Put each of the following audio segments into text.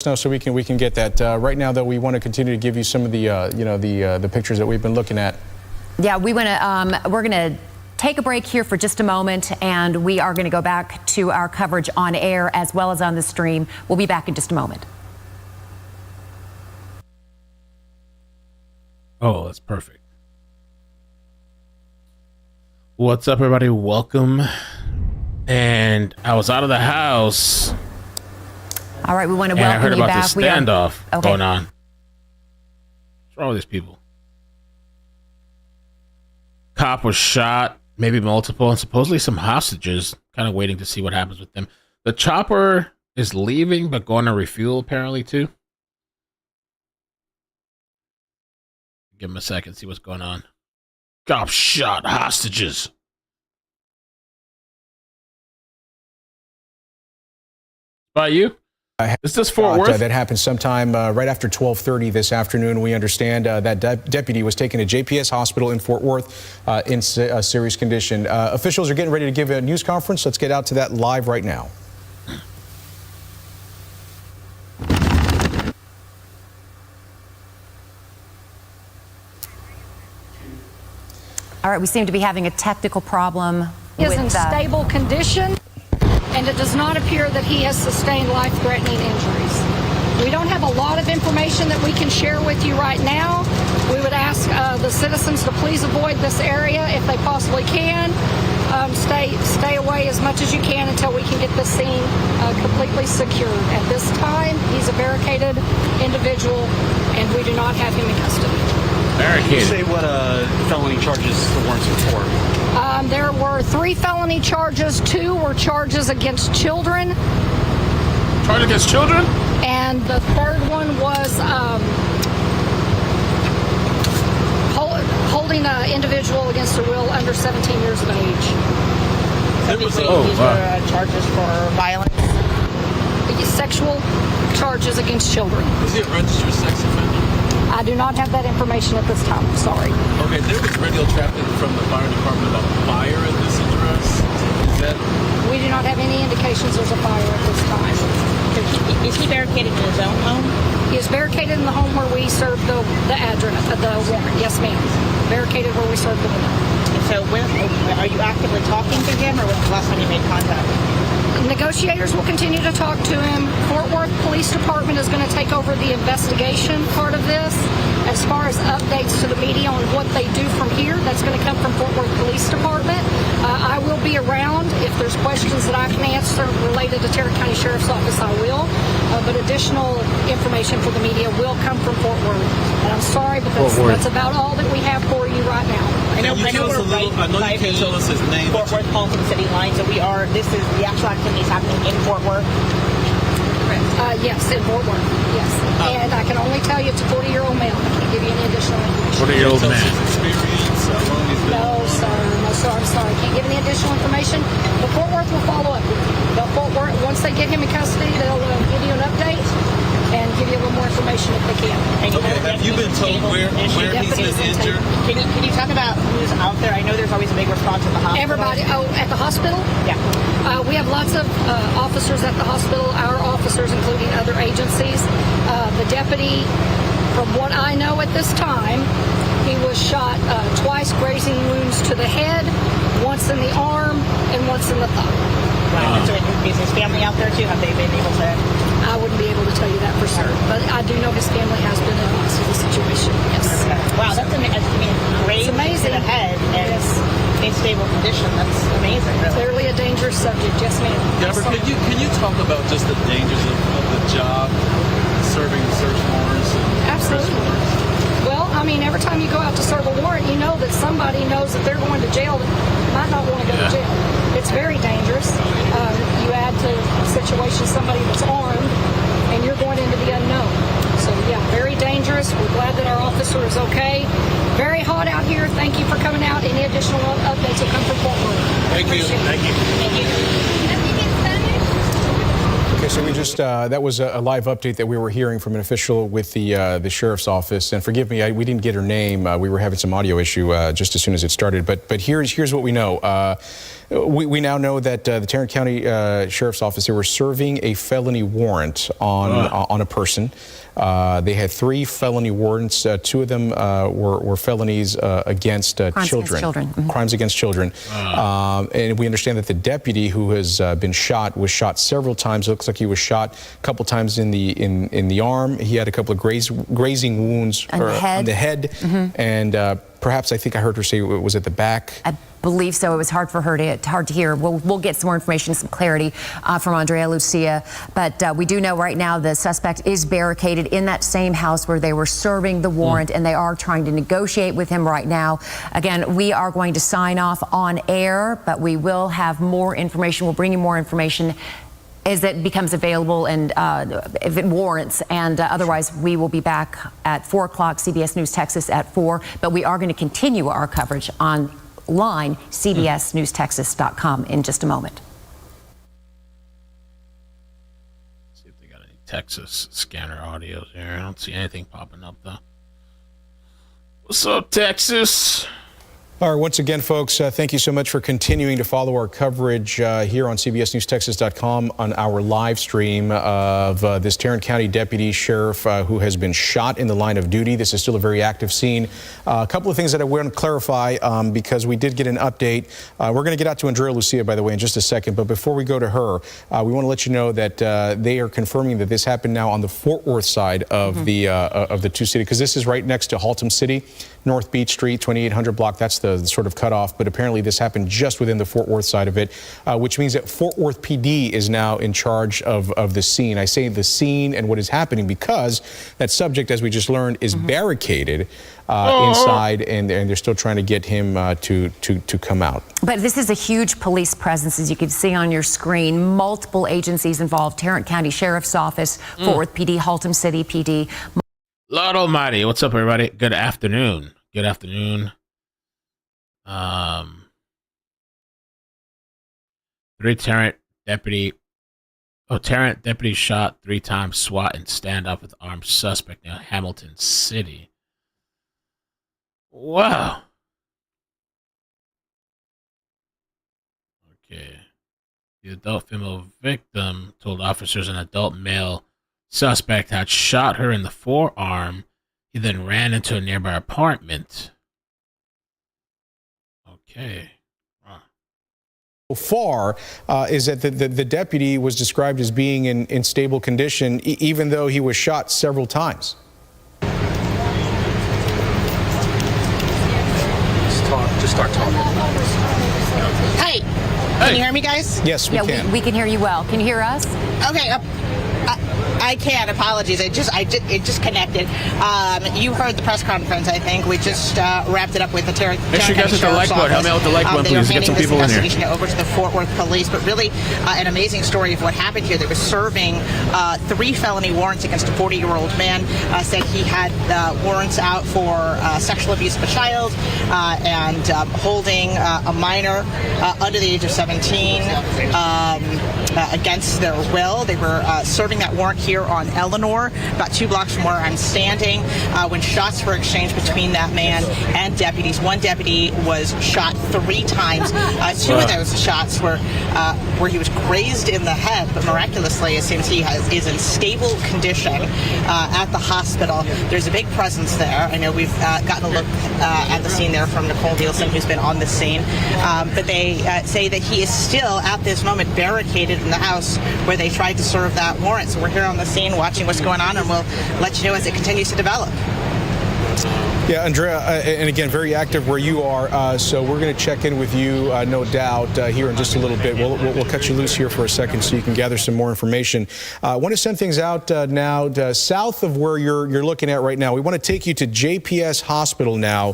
know so we can get that. Right now, though, we want to continue to give you some of the the pictures that we've been looking at. Yeah, we're gonna take a break here for just a moment, and we are going to go back to our coverage on air as well as on the stream. We'll be back in just a moment. Oh, that's perfect. What's up, everybody? Welcome. And I was out of the house. All right, we want to And I welcome heard you about back. this standoff going on. What's wrong with these people? Cop was shot, maybe multiple, and supposedly some hostages. Kind of waiting to see what happens with them. The chopper is leaving, but going to refuel apparently too. Give him a second, see what's going on. Cop shot, hostages. By you? Is this Fort Worth? That happened sometime right after 12:30 this afternoon. We understand that deputy was taken to JPS Hospital in Fort Worth in serious condition. Officials are getting ready to give a news conference. Let's get out to that live right now. All right, we seem to be having a technical problem. He is in stable condition, and it does not appear that he has sustained life-threatening injuries. We don't have a lot of information that we can share with you right now. We would ask the citizens to please avoid this area if they possibly can. Stay away as much as you can until we can get the scene completely secured. At this time, he's a barricaded individual, and we do not have him in custody. Barricaded. Can you say what felony charges the warrants were for? There were 3 felony charges. 2 were charges against children. Charge against children? And the third one was holding an individual against their will under 17 years of age. These were charges for violence? Sexual charges against children. Is he a registered sex offender? I do not have that information at this time. I'm sorry. Okay, there was radio traffic from the fire department about fire at this address. Is that? We do not have any indications there's a fire at this time. Is he barricaded in his own home? He is barricaded in the home where we serve the address, the warrant. Yes, ma'am. Barricaded where we serve the warrant. And so, are you actively talking to him, or when's the last time you made contact? Negotiators will continue to talk to him. Fort Worth Police Department is going to take over the investigation part of this. As far as updates to the media on what they do from here, that's going to come from Fort Worth Police Department. I will be around. If there's questions that I can answer related to Tarrant County Sheriff's Office, I will. But additional information for the media will come from Fort Worth. And I'm sorry, but that's about all that we have for you right now. I know we're right by you can't tell us his name. Fort Worth Holcomb City line, so this is the actual activities happening in Fort Worth. Yes, in Fort Worth, yes. And I can only tell you it's a 40-year-old male. I can't give you any additional information. 40-year-old man. Experience, how long he's been? No, sir, I'm sorry. Can't give any additional information. But Fort Worth will follow up with you. Fort Worth, once they get him in custody, they'll give you an update and give you a little more information if they can. Okay, have you been told where he's been injured? Can you talk about who's out there? I know there's always a big response at the hospital. Everybody, at the hospital? Yeah. We have lots of officers at the hospital, our officers, including other agencies. The deputy, from what I know at this time, he was shot twice, grazing wounds to the head, once in the arm, and once in the thigh. Wow. So is his family out there too? Have they been able to? I wouldn't be able to tell you that for certain, but I do know his family has been advised of the situation. Yes. Okay. Wow, that's great. It's amazing. To the head and in stable condition. That's amazing. Really. Clearly a dangerous subject. Yes, ma'am. Deborah, can you talk about just the dangers of the job, serving search warrants and Absolutely. arrest warrants? Well, I mean, every time you go out to serve a warrant, you know that somebody knows that they're going to jail that might not want to go to jail. It's very dangerous. You add to a situation somebody that's armed, and you're going into the unknown. So, yeah, very dangerous. We're glad that our officer is okay. Very hot out here. Thank you for coming out. Any additional updates will come from Fort Worth. Thank you. Thank you. Thank you. Okay, Okay, so we just that was a live update that we were hearing from an official with the sheriff's office. And forgive me, we didn't get her name. We were having some audio issue just as soon as it started. But here's what we know. We now know that the Tarrant County Sheriff's Office, they were serving a felony warrant on a person. They had 3 felony warrants. 2 of them were felonies against children. Mm-hmm. Crimes against children. And we understand that the deputy who has been shot was shot several times. It looks like he was shot a couple times in the arm. He had a couple of grazing wounds on the head. Mm-hmm. And perhaps I think I heard her say it was at the back. I believe so. It was hard for her to hear. We'll get some more information, some clarity from Andrea Lucia. But we do know right now the suspect is barricaded in that same house where they were serving the warrant, and they are trying to negotiate with him right now. Again, we are going to sign off on air, but we will have more information. We'll bring you more information as it becomes available and if it warrants. And otherwise, we will be back at 4 o'clock, CBS News Texas at 4. But we are going to continue our coverage online, cbsnewstexas.com, in just a moment. See if they got any Texas scanner audios here. I don't see anything popping up, though. What's up, Texas? All right, once again, folks, thank you so much for continuing to follow our coverage here on cbsnewstexas.com on our live stream of this Tarrant County deputy sheriff who has been shot in the line of duty. This is still a very active scene. A couple of things that I want to clarify because we did get an update. We're going to get out to Andrea Lucia, by the way, in just a second. But before we go to her, we want to let you know that they are confirming that this happened now on the Fort Worth side of the two cities, because this is right next to Haltom City, North Beach Street, 2800 block. That's the sort of cutoff, but apparently this happened just within the Fort Worth side of it, which means that Fort Worth PD is now in charge of the scene. I say the scene and what is happening because that subject, as we just learned, is barricaded inside, and they're still trying to get him to come out. But this is a huge police presence, as you can see on your screen. Multiple agencies involved: Tarrant County Sheriff's Office, Fort Worth PD, Haltom City PD. Lord Almighty, what's up, everybody? Good afternoon. Good afternoon. Tarrant deputy shot 3 times, SWAT and standoff with armed suspect near Hamilton City. Wow. Okay. The adult female victim told officers an adult male suspect had shot her in the forearm. He then ran into a nearby apartment. Okay. So far is that the deputy was described as being in stable condition, even though he was shot several times. Just start talking. Hey, can you hear me, guys? Yes, we can. We can hear you well. Can you hear us? Okay, I can. Apologies. It just connected. You heard the press conference. I think we just wrapped it up with the Tarrant County Make sure you guys hit the like button. Help me out with the like button, they are please. Get some handing people in this here. investigation over to the Fort Worth Police, but really an amazing story of what happened here. They were serving 3 felony warrants against a 40-year-old man. Said he had warrants out for sexual abuse of a child and holding a minor under the age of 17 against their will. They were serving that warrant here on Eleanor, about 2 blocks from where I'm standing, when shots were exchanged between that man and deputies. One deputy was shot 3 times. 2 of those shots were where he was grazed in the head, but miraculously, it seems he is in stable condition at the hospital. There's a big presence there. I know we've gotten a look at the scene there from Nicole Nielsen, who's been on the scene, but they say that he is still, at this moment, barricaded in the house where they tried to serve that warrant. So we're here on the scene watching what's going on, and we'll let you know as it continues to develop. Yeah, Andrea, and again, very active where you are, so we're going to check in with you, no doubt, here in just a little bit. We'll cut you loose here for a second so you can gather some more information. I want to send things out now south of where you're looking at right now. We want to take you to JPS Hospital now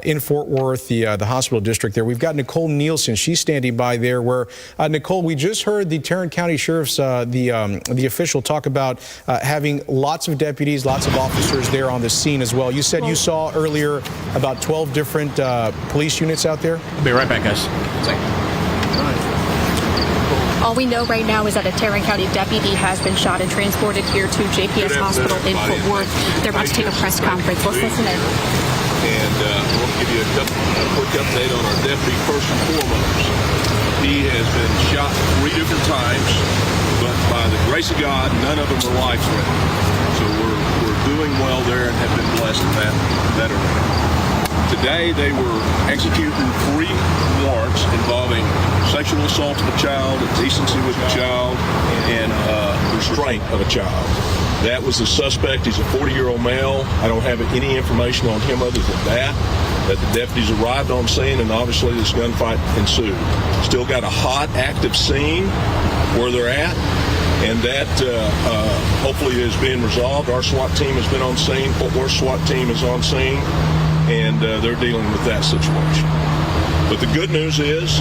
in Fort Worth, the hospital district there. We've got Nicole Nielsen. She's standing by there where, Nicole, we just heard the Tarrant County Sheriff's, the official talk about having lots of deputies, lots of officers there on the scene as well. You said you saw earlier about 12 different police units out there? I'll be right back, guys. All we know right now is that a Tarrant County deputy has been shot and transported here to JPS Hospital in Fort Worth. They're about to take a press conference. Let's listen in. And I want to give you a quick update on our deputy first and foremost. He has been shot 3 different times, but by the grace of God, none of them are life-threatening. So we're doing well there and have been blessed in that arena. Today they were executing 3 warrants involving sexual assault of a child, indecency with a child, and restraint of a child. That was the suspect. He's a 40-year-old male. I don't have any information on him other than that the deputies arrived on scene, and obviously this gunfight ensued. Still got a hot, active scene where they're at, and that hopefully is being resolved. Our SWAT team has been on scene. Fort Worth SWAT team is on scene, and they're dealing with that situation. But the good news is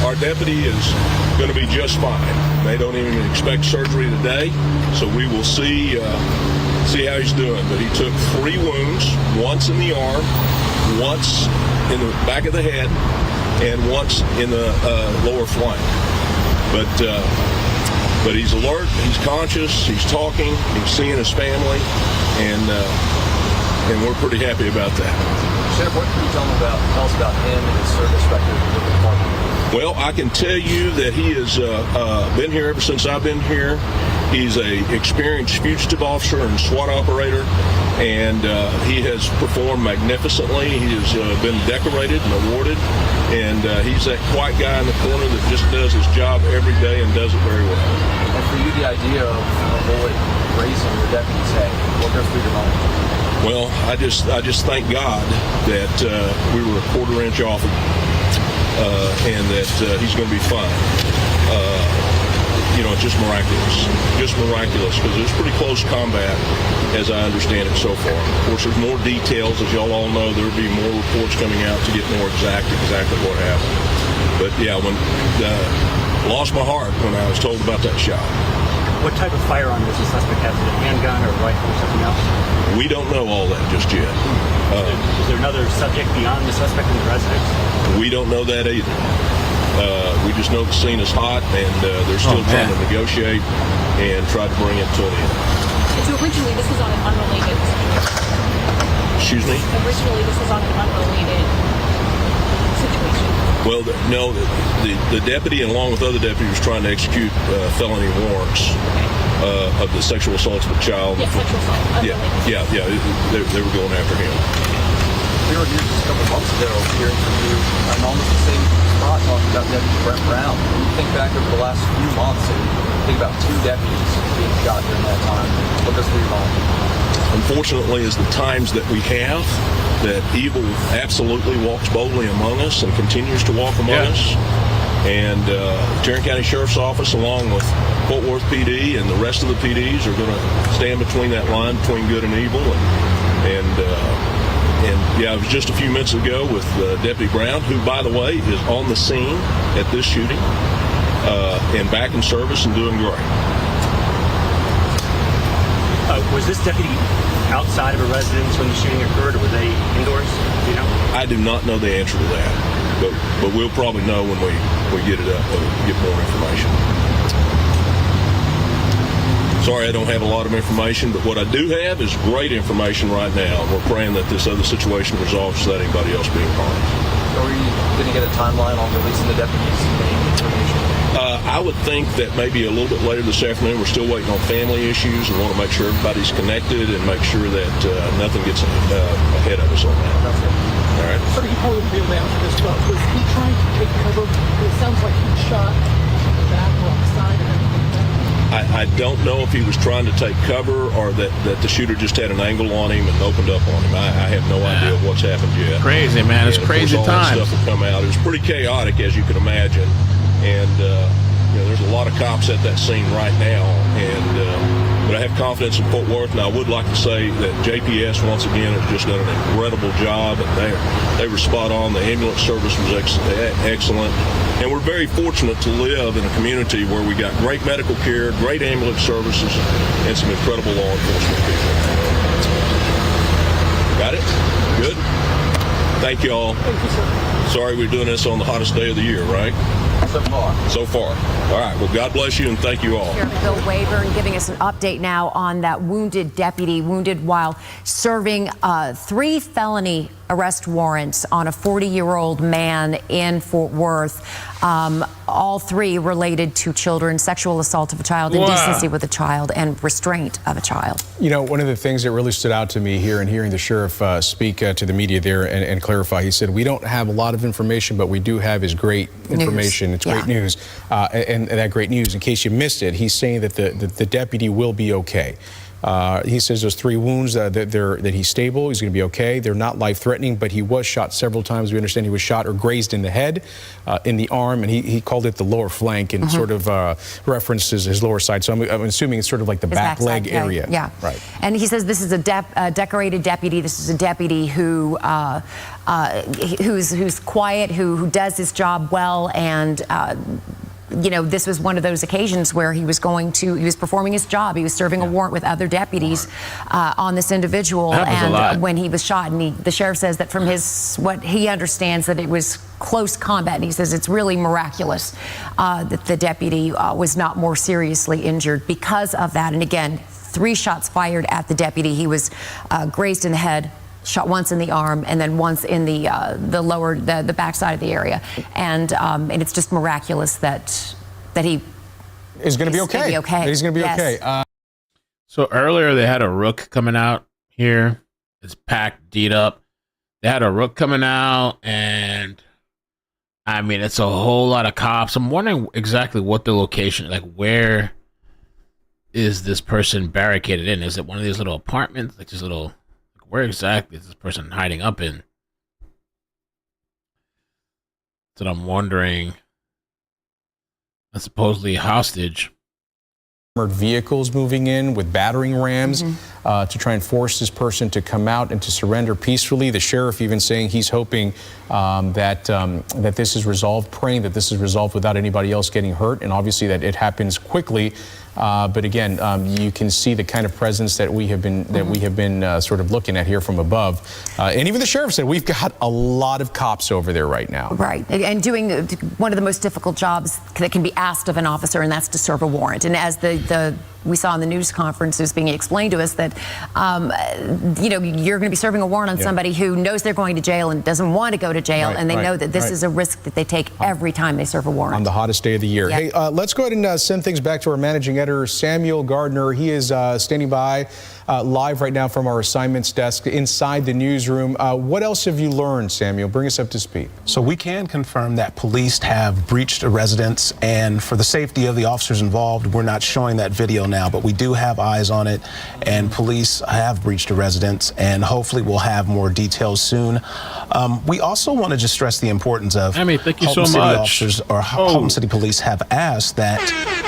our deputy is going to be just fine. They don't even expect surgery today, so we will see how he's doing. But he took 3 wounds, once in the arm, once in the back of the head, and once in the lower flank. But he's alert, he's conscious, he's talking, he's seeing his family, and we're pretty happy about that. Sheriff, what can you tell us about him and his service record with the department? Well, I can tell you that he has been here ever since I've been here. He's an experienced fugitive officer and SWAT operator, and he has performed magnificently. He has been decorated and awarded, and he's that quiet guy in the corner that just does his job every day and does it very well. And for you, the idea of a bullet grazing your deputy's head, what goes through your mind? Well, I just thank God that we were a quarter inch off of and that he's going to be fine. It's just miraculous because it was pretty close combat as I understand it so far. Of course, there's more details, as y'all all know. There'll be more reports coming out to get more exactly what happened. But yeah, lost my heart when I was told about that shot. What type of firearm does the suspect have? Is it a handgun or a rifle or something else? We don't know all that just yet. Is there another subject beyond the suspect in the residence? We don't know that either. We just know the scene is hot, and they're still trying to negotiate and try to bring it to an end. So originally this was on an unrelated. Excuse me? Originally this was on an unrelated situation. Well, no, the deputy, along with other deputies, was trying to execute felony warrants of the sexual assault of a child. Yeah, sexual assault. Yeah. They were going after him. We were here just a couple months ago hearing from you on almost the same spot talking about Deputy Brent Brown. When you think back over the last few months and think about 2 deputies being shot during that time, what goes through your mind? Unfortunately, is the times that we have that evil absolutely walks boldly among us and continues to walk among us. And Tarrant County Sheriff's Office, along with Fort Worth PD and the rest of the PDs, are going to stand between that line between good and evil. And yeah, it was just a few minutes ago with Deputy Brown, who, by the way, is on the scene at this shooting and back in service and doing great. Was this deputy outside of a residence when the shooting occurred, or were they indoors? Do you know? I do not know the answer to that, but we'll probably know when we get it up and get more information. Sorry, I don't have a lot of information, but what I do have is great information right now. We're praying that this other situation resolves without anybody else being harmed. Are we going to get a timeline on releasing the deputies? Any information? I would think that maybe a little bit later this afternoon. We're still waiting on family issues and want to make sure everybody's connected and make sure that nothing gets ahead of us on that. That's good. All right. Sir, you probably won't be able to answer this, but was he trying to take cover? It sounds like he shot the back or on the side and everything. I don't know if he was trying to take cover or that the shooter just had an angle on him and opened up on him. I have no idea what's happened yet. Crazy, man. It's crazy all that times. stuff will come out. It was pretty chaotic, as you can imagine. And, there's a lot of cops at that scene right now. But I have confidence in Fort Worth, and I would like to say that JPS, once again, has just done an incredible job. And they were spot on. The ambulance service was excellent. And we're very fortunate to live in a community where we got great medical care, great ambulance services, and some incredible law enforcement people. Got it? Good? Thank you all. Thank you, sir. Sorry we're doing this on the hottest day of the year, right? So far. So far. All right. Well, God bless you and thank you all. Sheriff Bill Wayburn giving us an update now on that wounded deputy, wounded while serving 3 felony arrest warrants on a 40-year-old man in Fort Worth. All 3 related to children, sexual assault of a child, indecency with a child, and restraint of a child. You know, one of the things that really stood out to me here and hearing the sheriff speak to the media there and clarify, he said, we don't have a lot of information, but we do have is great information. It's great news. And that great news, in case you missed it, he's saying that the deputy will be okay. He says those 3 wounds that he's stable, he's going to be okay. They're not life-threatening, but he was shot several times. We understand he was shot or grazed in the head, in the arm, and he called it the lower flank and sort of references his lower side. So I'm assuming it's sort of like the back leg area. Yeah. Right. And he says this is a decorated deputy. This is a deputy who's quiet, who does his job well, and you know, this was one of those occasions where he was performing his job. He was serving a warrant with other deputies on this individual, and when he was shot, and the sheriff says that from what he understands, that it was close combat, and he says it's really miraculous that the deputy was not more seriously injured because of that. And again, 3 shots fired at the deputy. He was grazed in the head, shot once in the arm, and then once in the backside of the area, and it's just miraculous that he is going to be okay. He's going to be okay. So earlier they had a rook coming out here. It's packed, D'd up. They had a rook coming out, and I mean, it's a whole lot of cops. I'm wondering exactly what the location, like where is this person barricaded in? Is it one of these little apartments, like this little? Where exactly is this person hiding up in? That's what I'm wondering. A supposedly hostage. Armored vehicles moving in with battering rams to try and force this person to come out and to surrender peacefully. The sheriff even saying he's hoping that this is resolved, praying that this is resolved without anybody else getting hurt, and obviously that it happens quickly. But again, you can see the kind of presence that we have been sort of looking at here from above. And even the sheriff said we've got a lot of cops over there right now. Right, and doing one of the most difficult jobs that can be asked of an officer, and that's to serve a warrant. And as we saw in the news conference, it was being explained to us that you know, you're going to be serving a warrant on somebody who knows they're going to jail and doesn't want to go to jail, and they know that this is a risk that they take every time they serve a warrant. On the hottest day of the year. Hey, let's go ahead and send things back to our managing editor, Samuel Gardner. He is standing by live right now from our assignments desk inside the newsroom. What else have you learned, Samuel? Bring us up to speed. So we can confirm that police have breached a residence, and for the safety of the officers involved, we're not showing that video now, but we do have eyes on it, and police have breached a residence, and hopefully we'll have more details soon. We also want to just stress the importance of thank you so Halton City much. officers or Halton City Police have asked that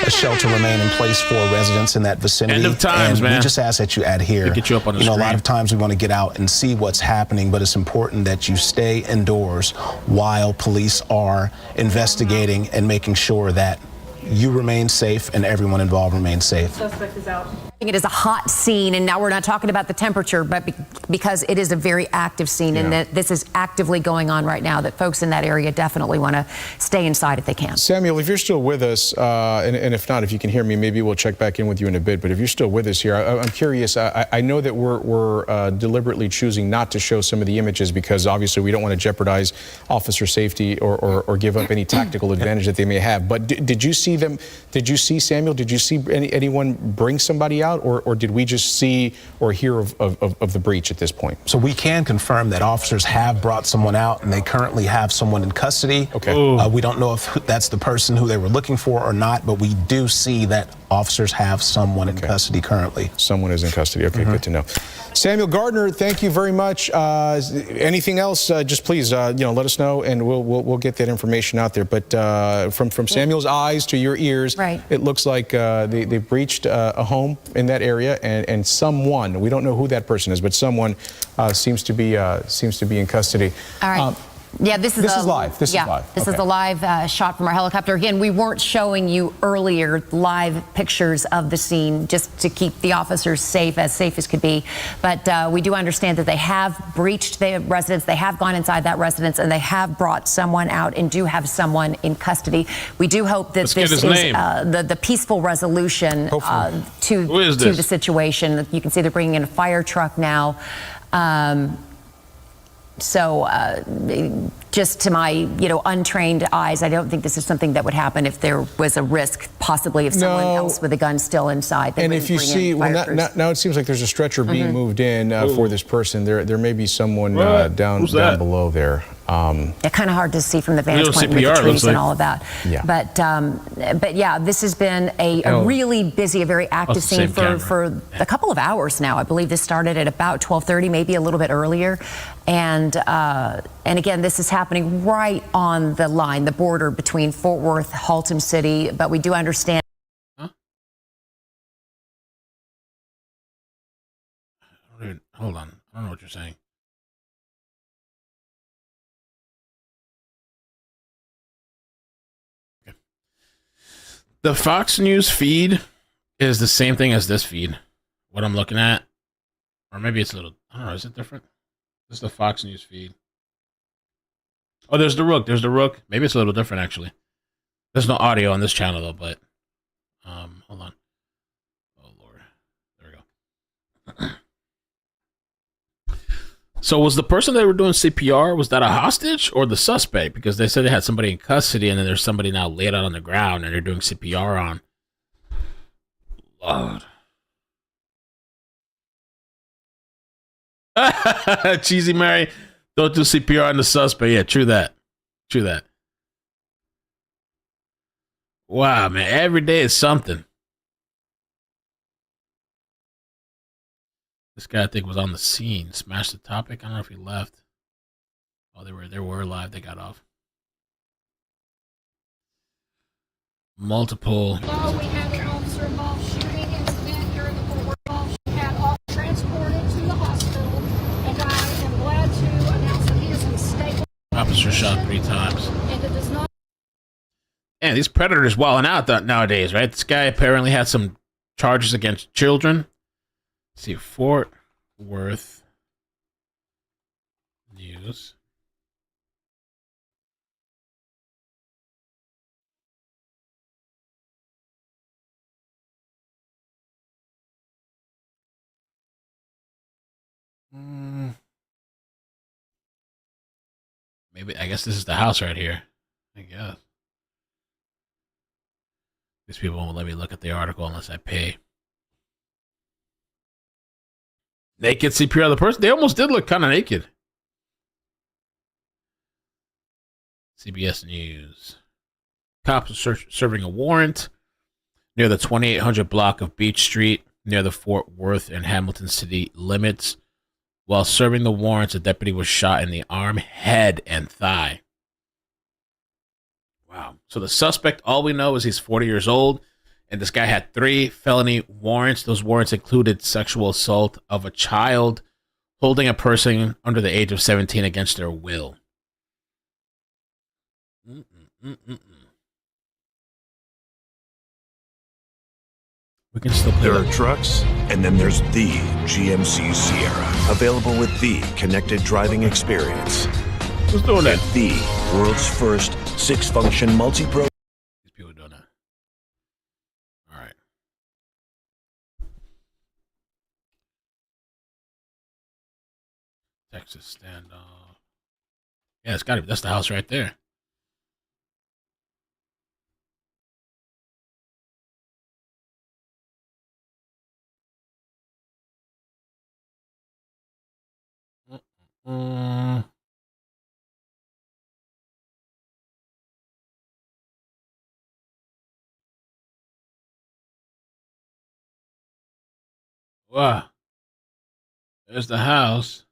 a shelter remain in place for residents in that vicinity. End of times, and man. we just ask that you adhere. To get you up on the know, a lot screen. of times we want to get out and see what's happening, but it's important that you stay indoors while police are investigating and making sure that you remain safe and everyone involved remains safe. Suspect is out. It is a hot scene, and now we're not talking about the temperature, but because it is a very active scene, and that this is actively going on right now, that folks in that area definitely want to stay inside if they can. Samuel, if you're still with us, and if not, if you can hear me, maybe we'll check back in with you in a bit. But if you're still with us here, I'm curious. I know that we're deliberately choosing not to show some of the images because obviously we don't want to jeopardize officer safety or give up any tactical advantage that they may have. But did you see them? Did you see, Samuel? Did you see anyone bring somebody out? Or did we just see or hear of the breach at this point? So we can confirm that officers have brought someone out, and they currently have someone in custody. Okay. We don't know if that's the person who they were looking for or not, but we do see that officers have someone in custody currently. Someone is in custody. Okay, good to know. Samuel Gardner, thank you very much. Anything else? Just please, let us know, and we'll get that information out there. But from Samuel's eyes to your ears, it looks like they breached a home in that area, and someone, we don't know who that person is, but someone seems to be in custody. All right. Yeah, this is live. This is live. This Okay. is a live shot from our helicopter. Again, we weren't showing you earlier live pictures of the scene just to keep the officers safe as could be. But we do understand that they have breached the residence. They have gone inside that residence, and they have brought someone out and do have someone in custody. We do hope that this is the peaceful resolution to the situation. You can see they're bringing in a fire truck now. So just to my, untrained eyes, I don't think this is something that would happen if there was a risk, possibly of someone else with a gun still inside. And if you see, now it seems like there's a stretcher being moved in for this person. There may be someone down below there. Kind of hard to see from the vantage point with the trees and all of that. Yeah. But yeah, this has been a really busy, a very active scene for a couple of hours now. I believe this started at about 12:30, maybe a little bit earlier. And again, this is happening right on the line, the border between Fort Worth, Haltom City. But we do understand. Hold on. I don't know what you're saying. Okay. The Fox News feed is the same thing as this feed, what I'm looking at. Or maybe it's a little, I don't know, is it different? This is the Fox News feed. Oh, there's the Rook. There's the Rook. Maybe it's a little different, actually. There's no audio on this channel, though, but... hold on. Oh, Lord. There we go. So was the person they were doing CPR, was that a hostage or the suspect? Because they said they had somebody in custody, and then there's somebody now laid out on the ground, and they're doing CPR on. Lord. Cheesy Mary, don't do CPR on the suspect. Yeah, true that. True that. Wow, man. Every day is something. This guy, I think, was on the scene. Smashed the topic. I don't know if he left. Oh, they were live. They got off. Multiple. Although we had an officer involved shooting incident during the Fort Worth call, she had all transported to the hospital, and I am glad to announce that he is in stable. Officer shot 3 times. And it does not. And these predators wilding out nowadays, right? This guy apparently had some charges against children. Let's see, Fort Worth News. Maybe, I guess this is the house right here. I guess. These people won't let me look at the article unless I pay. Naked CPR the person. They almost did look kind of naked. CBS News. Cops are serving a warrant near the 2800 block of Beach Street, near the Fort Worth and Hamilton city limits. While serving the warrants, a deputy was shot in the arm, head, and thigh. Wow. So the suspect, all we know is he's 40 years old, and this guy had 3 felony warrants. Those warrants included sexual assault of a child, holding a person under the age of 17 against their will. We can still play. There are trucks, and then there's the GMC Sierra, available with the connected driving experience. Who's doing that? The world's first 6-function multi-pro. These people doing that. All right. Texas Standoff. Yeah, it's got to be. That's the house right there. Wow. There's the house.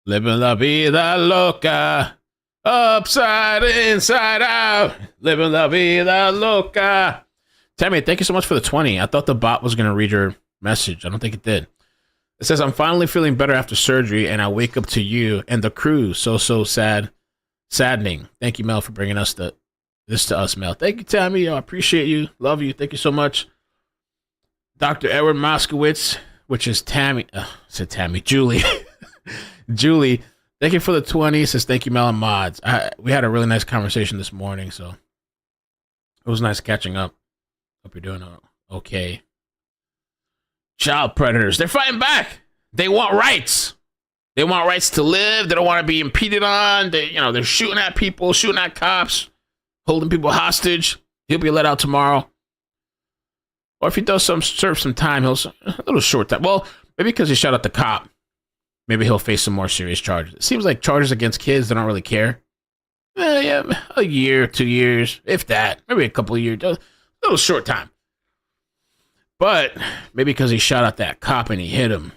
Living la vida loca. Upside, inside out. Living la vida loca. Tammy, thank you so much for the 20. I thought the bot was going to read your message. I don't think it did. It says, I'm finally feeling better after surgery, and I wake up to you and the crew. So sad. Saddening. Thank you, Mel, for bringing this to us, Mel. Thank you, Tammy. I appreciate you. Love you. Thank you so much. Dr. Edward Moskowitz, which is Tammy. Said Tammy. Julie. Julie, thank you for the 20. Says, thank you, Mel and Mods. We had a really nice conversation this morning, so it was nice catching up. Hope you're doing okay. Child predators. They're fighting back. They want rights. They want rights to live. They don't want to be impeded on. They're shooting at people, shooting at cops, holding people hostage. He'll be let out tomorrow. Or if he does serve some time, he'll a little short time. Well, maybe because he shot at the cop, maybe he'll face some more serious charges. It seems like charges against kids, they don't really care. Yeah, a year, 2 years, if that. Maybe a couple of years. A little short time. But maybe because he shot at that cop and he hit him.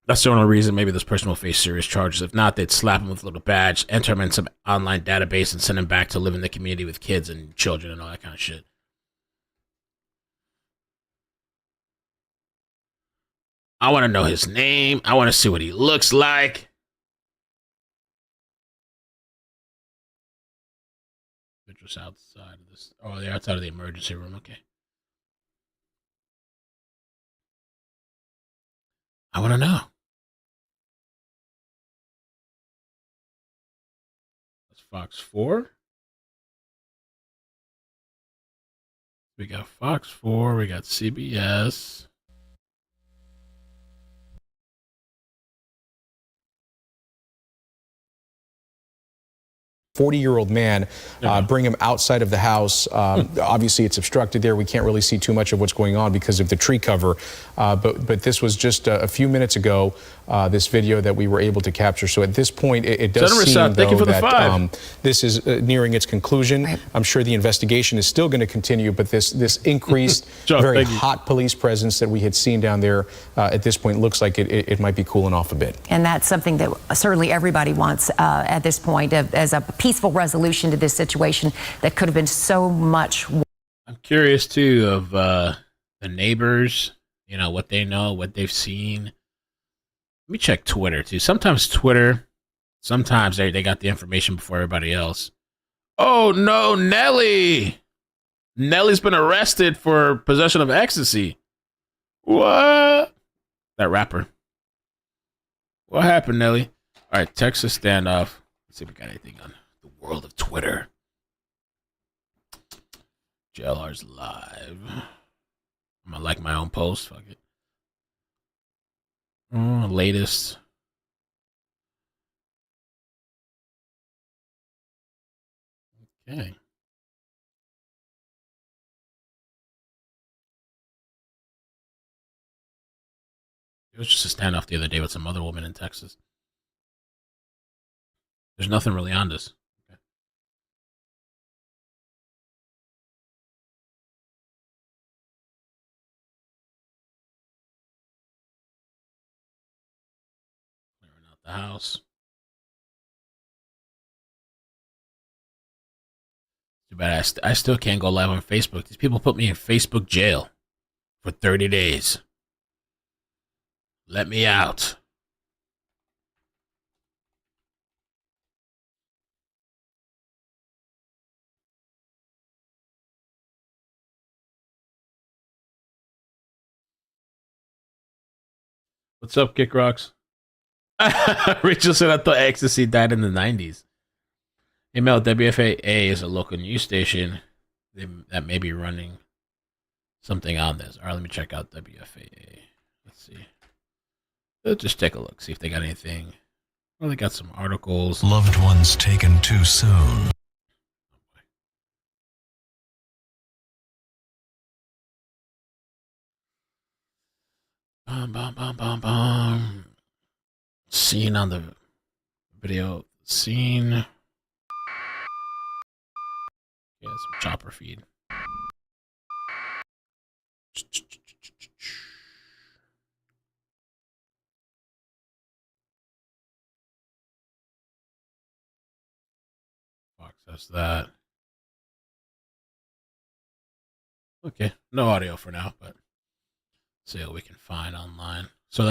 That's the only reason maybe this person will face serious charges. If not, they'd slap him with a little badge, enter him in some online database, and send him back to live in the community with kids and children and all that kind of shit. I want to know his name. I want to see what he looks like. They're just outside of this. Oh, they're outside of the emergency room. Okay. I want to know. That's Fox 4. We got Fox 4. We got CBS. 40-year-old man, bring him outside of the house. Obviously, it's obstructed there. We can't really see too much of what's going on because of the tree cover. But this was just a few minutes ago, this video that we were able to capture. So at this point, it does seem, though, that this is nearing its conclusion. Right. I'm sure the investigation is still going to continue, but this increased, very hot police presence that we had seen down there at this point looks like it might be cooling off a bit. And that's something that certainly everybody wants at this point as a peaceful resolution to this situation that could have been so much worse. I'm curious too of the neighbors, what they know, what they've seen. Let me check Twitter too. Sometimes they got the information before everybody else. Oh no, Nelly! Nelly's been arrested for possession of ecstasy. What? That rapper. What happened, Nelly? All right, Texas Standoff. Let's see if we got anything on the world of Twitter. JLR's live. I'm gonna like my own post. Fuck it. Latest. Okay. It was just a standoff the other day with some other woman in Texas. There's nothing really on this. Okay. Clearing out the house. Too bad I still can't go live on Facebook. These people put me in Facebook jail for 30 days. Let me out. What's up, Kick Rocks? Rachel said, I thought ecstasy died in the 90s. Email WFAA is a local news station that may be running something on this. All right, let me check out WFAA. Let's see. Let's just take a look, see if they got anything. Well, they got some articles. Loved ones taken too soon. Scene on the video. Scene. Yeah, some chopper feed. Fox has that. Okay, no audio for now, but see what we can find online. So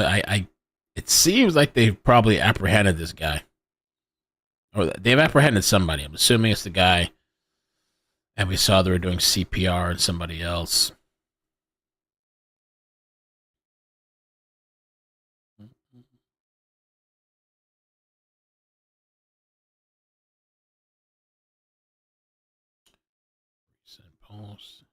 it seems like they've probably apprehended this guy. Or they've apprehended somebody. I'm assuming it's the guy. And we saw they were doing CPR on somebody else. Recent post.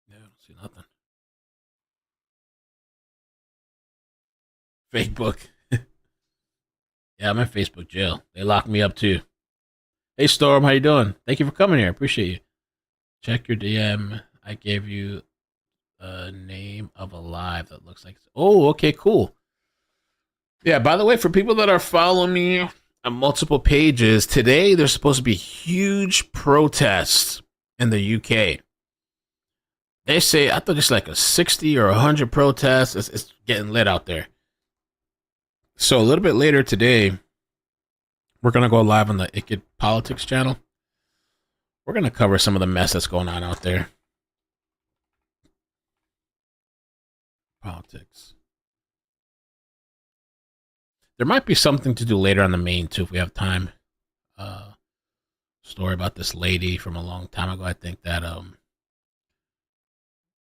Yeah, I don't see nothing. Facebook. Yeah, I'm in Facebook jail. They locked me up too. Hey Storm, how you doing? Thank you for coming here. Appreciate you. Check your DM. I gave you a name of a live that looks like. Oh, okay, cool. Yeah, by the way, for people that are following me on multiple pages, today there's supposed to be huge protests in the UK. They say, I thought it's like a 60 or 100 protests. It's getting lit out there. So a little bit later today, we're going to go live on the Icked Politics channel. We're going to cover some of the mess that's going on out there. Politics. There might be something to do later on the main, too, if we have time. Story about this lady from a long time ago. I think that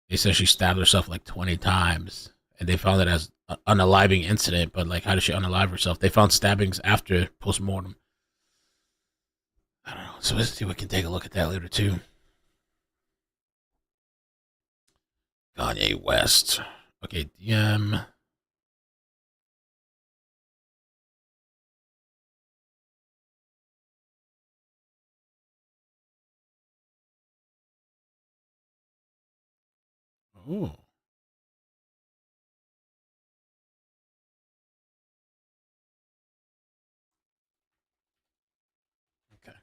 they said she stabbed herself like 20 times. And they found it as an unaliving incident. But, like, how did she unalive herself? They found stabbings after postmortem. I don't know. So let's see if we can take a look at that later, too. Kanye West. Okay, DM. Ooh. Okay.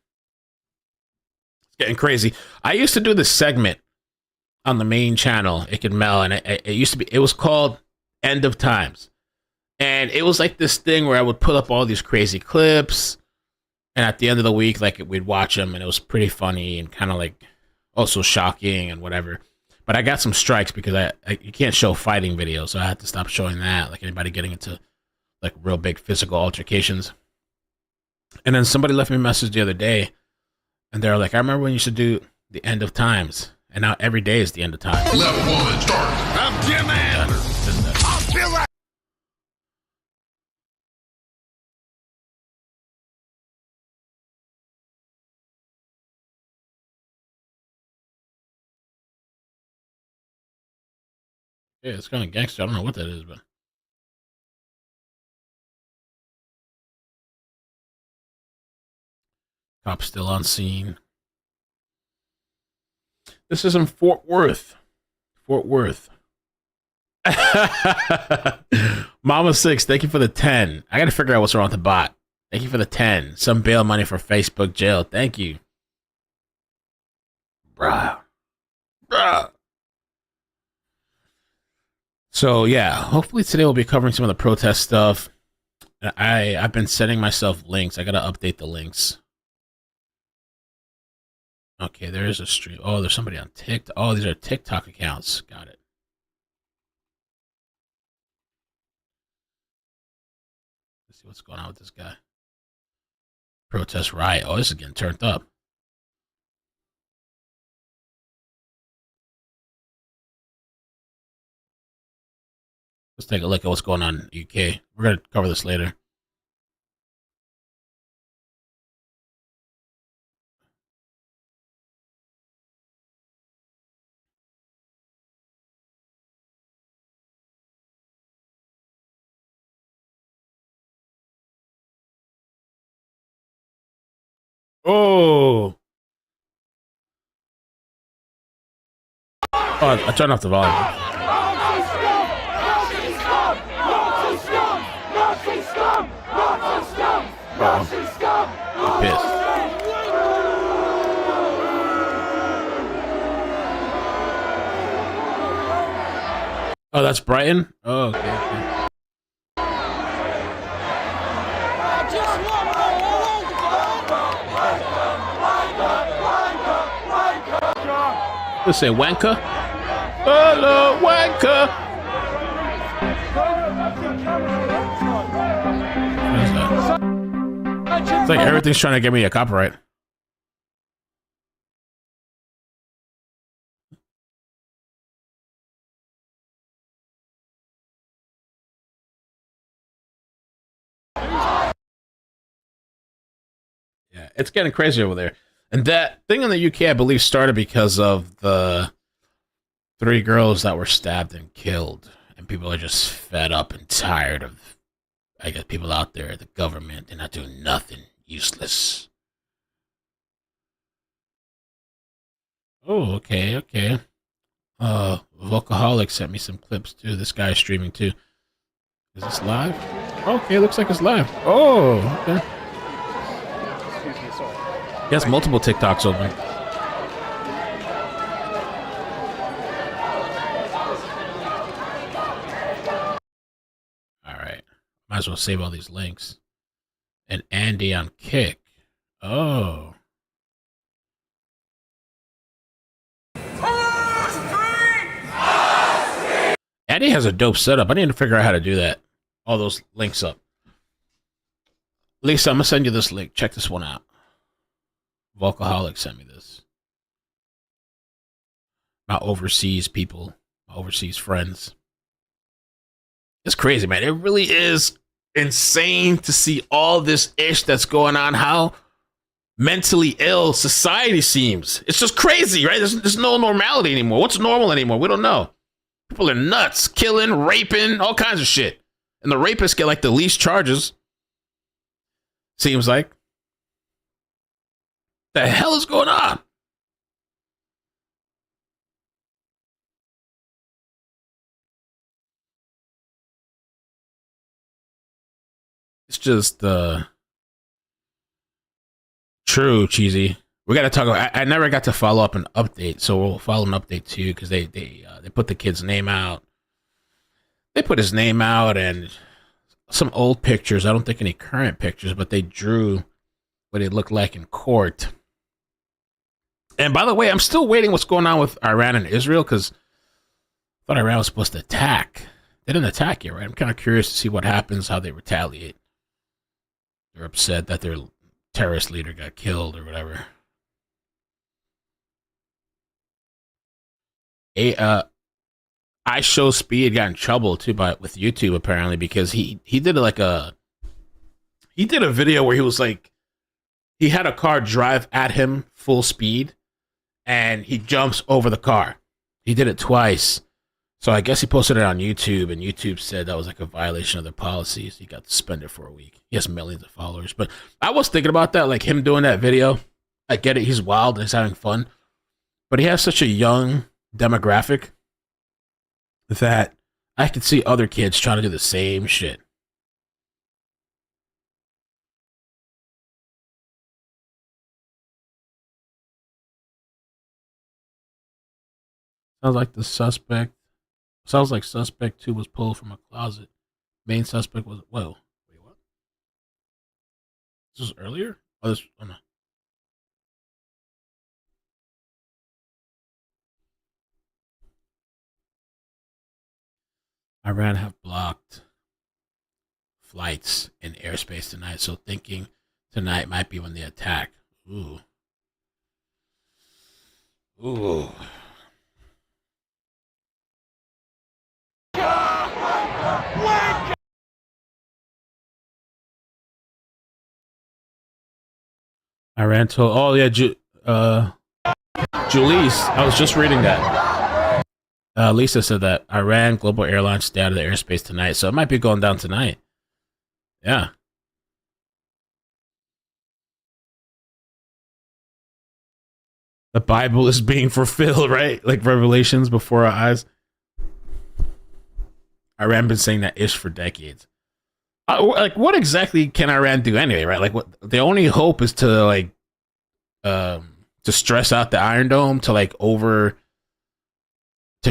It's getting crazy. I used to do this segment on the main channel, Icked Mel, and it used to be, it was called End of Times. And it was like this thing where I would put up all these crazy clips, and at the end of the week, like, we'd watch them, and it was pretty funny and kind of like also shocking and whatever. But I got some strikes because you can't show fighting videos, so I had to stop showing that, like anybody getting into like real big physical altercations. And then somebody left me a message the other day, and they're like, I remember when you used to do the End of Times, and now every day is the end of time. Level 1, start. I'm Jim Adler. I'm Bill Adler. Yeah, it's kind of gangster. I don't know what that is, but. Cops still on scene. This is in Fort Worth. Fort Worth. Mama 6, thank you for the 10. I got to figure out what's wrong with the bot. Thank you for the 10. Some bail money for Facebook jail. Thank you. Bruh. So, yeah, hopefully today we'll be covering some of the protest stuff. I've been sending myself links. I got to update the links. Okay, there is a stream. Oh, there's somebody on TikTok. Oh, these are TikTok accounts. Got it. Let's see what's going on with this guy. Protest riot. Oh, this is getting turned up. Let's take a look at what's going on in the UK. We're going to cover this later. Oh, I turned off the volume. I'm pissed. Oh, that's Brighton? Oh, okay. Let's say Wanka. Hello, Wanka. What is that? It's like everything's trying to get me a copyright. Yeah, it's getting crazy over there. And that thing in the UK, I believe, started because of the 3 girls that were stabbed and killed. And people are just fed up and tired of, I guess, people out there, the government, they're not doing nothing. Useless. Oh, okay, okay. Vocaholic sent me some clips too. This guy is streaming too. Is this live? Okay, looks like it's live. Oh, okay. He has multiple TikToks open. All right. Might as well save all these links. And Andy on Kick. Oh. Andy has a dope setup. I need to figure out how to do that. All those links up. Lisa, I'm going to send you this link. Check this one out. Vocaholic sent me this. My overseas people, my overseas friends. It's crazy, man. It really is insane to see all this ish that's going on. How mentally ill society seems. It's just crazy, right? There's no normality anymore. What's normal anymore? We don't know. People are nuts, killing, raping, all kinds of shit. And the rapists get like the least charges. Seems like. The hell is going on? It's just true, cheesy. We got to talk about. I never got to follow up an update, so we'll follow an update too because they put the kid's name out. They put his name out and some old pictures. I don't think any current pictures, but they drew what it looked like in court. And by the way, I'm still waiting what's going on with Iran and Israel because I thought Iran was supposed to attack. They didn't attack yet, right? I'm kind of curious to see what happens, how they retaliate. They're upset that their terrorist leader got killed or whatever. I Show Speed got in trouble too with YouTube apparently because he did a video where he was like he had a car drive at him full speed and he jumps over the car. He did it twice. So I guess he posted it on YouTube and YouTube said that was like a violation of their policies. He got suspended for a week. He has millions of followers. But I was thinking about that, like him doing that video. I get it. He's wild and he's having fun. But he has such a young demographic that I could see other kids trying to do the same shit. Sounds like suspect 2 was pulled from a closet. Main suspect was whoa. Wait, what? This was earlier? Oh no. Iran have blocked flights in airspace tonight, so thinking tonight might be when they attack. Ooh. Ooh. Iran told, oh yeah, Julisse, I was just reading that. Lisa said that Iran global airlines stay out of the airspace tonight, so it might be going down tonight. Yeah. The Bible is being fulfilled, right? Like Revelations before our eyes. Iran been saying that ish for decades. Like, what exactly can Iran do anyway, right? Like, what the only hope is to like, to stress out the Iron Dome to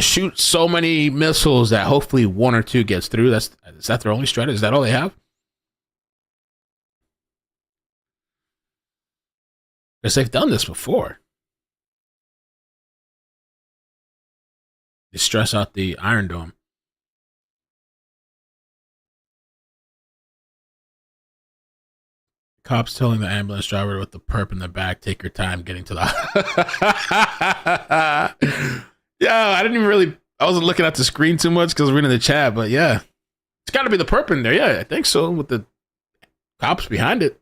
shoot so many missiles that hopefully 1 or 2 gets through. Is that their only strategy? Is that all they have? Because they've done this before. They stress out the Iron Dome. Cops telling the ambulance driver with the perp in the back, take your time getting to the... Yeah, I didn't even really... I wasn't looking at the screen too much because I was reading the chat, but yeah. It's got to be the perp in there. Yeah, I think so, with the cops behind it.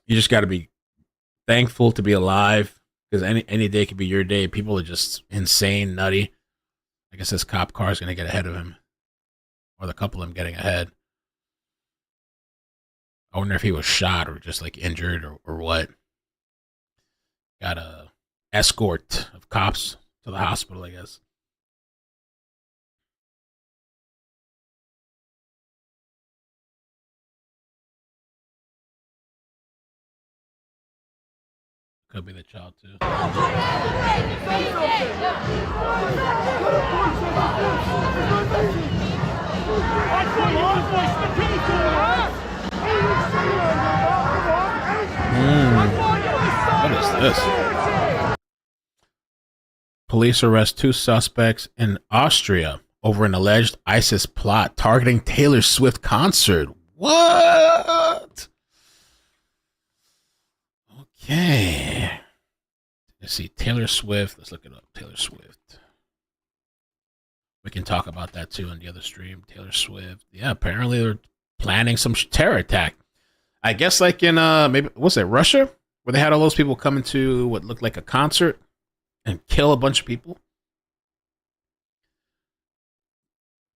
You just got to be thankful to be alive, because any day could be your day. People are just insane, nutty. I guess this cop car is going to get ahead of him, or the couple of them getting ahead. I wonder if he was shot or just like injured or what. Got a escort of cops to the hospital, I guess. Could be the child too. What is this? Police arrest 2 suspects in Austria over an alleged ISIS plot targeting Taylor Swift concert. What? Okay. Let's see. Taylor Swift. Let's look it up. Taylor Swift. We can talk about that too on the other stream. Taylor Swift. Yeah, apparently they're planning some terror attack. I guess like in maybe what's it, Russia, where they had all those people come into what looked like a concert and kill a bunch of people.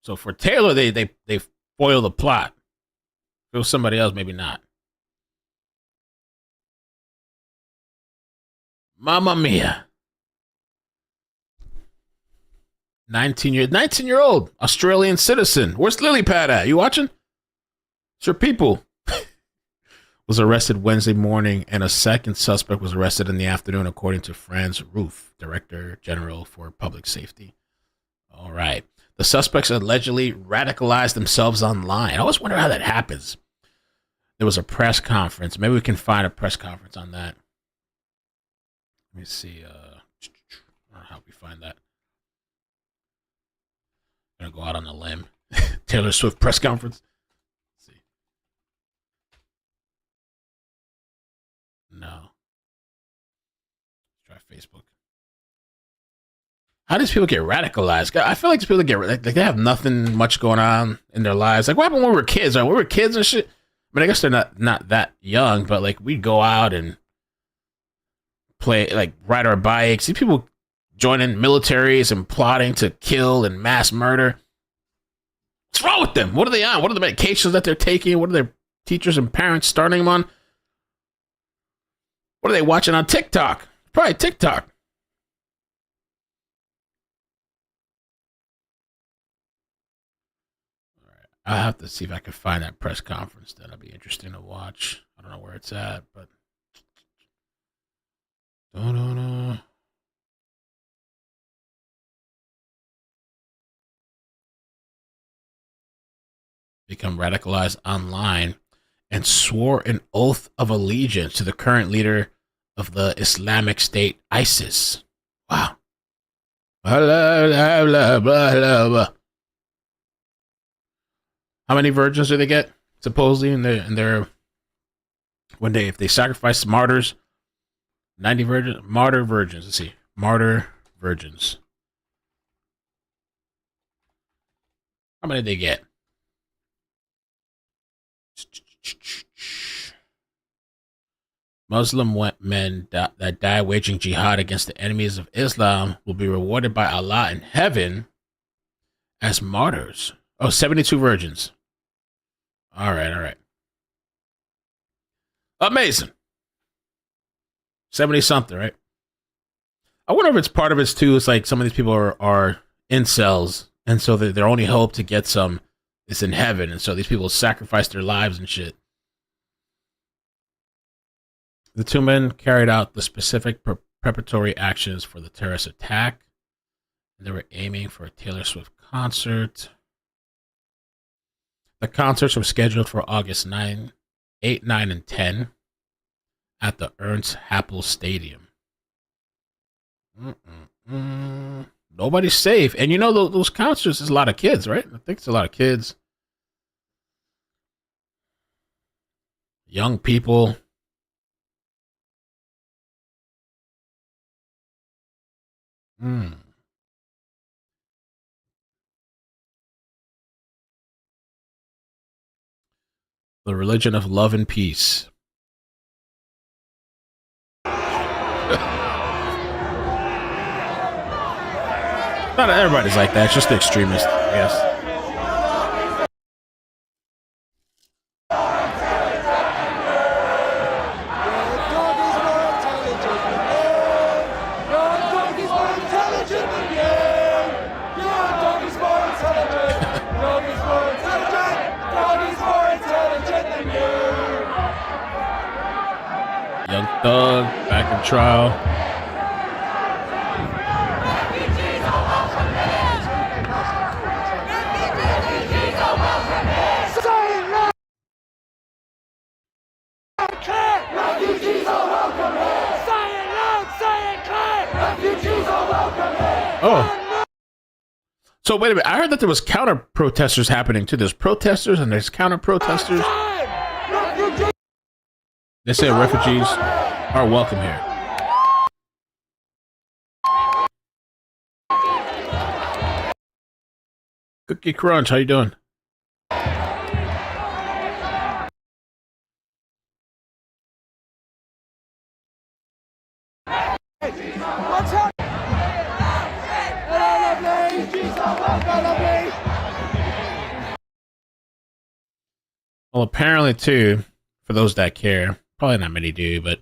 So for Taylor, they foil the plot. If it was somebody else, maybe not. Mamma mia. 19-year-old Australian citizen. Where's Lily Pad at? You watching? It's your people. Was arrested Wednesday morning, and a second suspect was arrested in the afternoon, according to Franz Roof, Director General for Public Safety. All right. The suspects allegedly radicalized themselves online. I always wonder how that happens. There was a press conference. Maybe we can find a press conference on that. Let me see. I don't know how we find that. I'm going to go out on a limb. Taylor Swift press conference. Let's see. No. Let's try Facebook. How do these people get radicalized? I feel like these people get like they have nothing much going on in their lives. Like what happened when we were kids? Right? When we were kids and shit. I mean, I guess they're not that young, but like we'd go out and play, like ride our bikes. See people joining militaries and plotting to kill and mass murder. What's wrong with them? What are they on? What are the medications that they're taking? What are their teachers and parents starting them on? What are they watching on TikTok? Probably TikTok. All right. I'll have to see if I can find that press conference. That'll be interesting to watch. I don't know where it's at, but become radicalized online and swore an oath of allegiance to the current leader of the Islamic State, ISIS. Wow. How many virgins do they get? Supposedly in their one day, if they sacrifice martyrs, 90 virgins, martyr virgins. Let's see, martyr virgins. How many did they get? Muslim men that die waging jihad against the enemies of Islam will be rewarded by Allah in heaven as martyrs. Oh, 72 virgins. All right. Amazing. 70 something, right? I wonder if it's part of it too. It's like some of these people are incels, and so their only hope to get some is in heaven, and so these people sacrifice their lives and shit. The 2 men carried out the specific preparatory actions for the terrorist attack. They were aiming for a Taylor Swift concert. The concerts were scheduled for August 9, 8, 9, and 10 at the Ernst Happel Stadium. Nobody's safe. And you know, those concerts is a lot of kids, right? I think it's a lot of kids. Young people. The religion of love and peace. Not everybody's like that. It's just the extremists, I guess. Young Thug back in trial. Oh. So wait a minute. I heard that there was counter protesters happening too. There's protesters and there's counter protesters. They say refugees are welcome here. Cookie Crunch, how you doing? Well, apparently, too, for those that care, probably not many do, but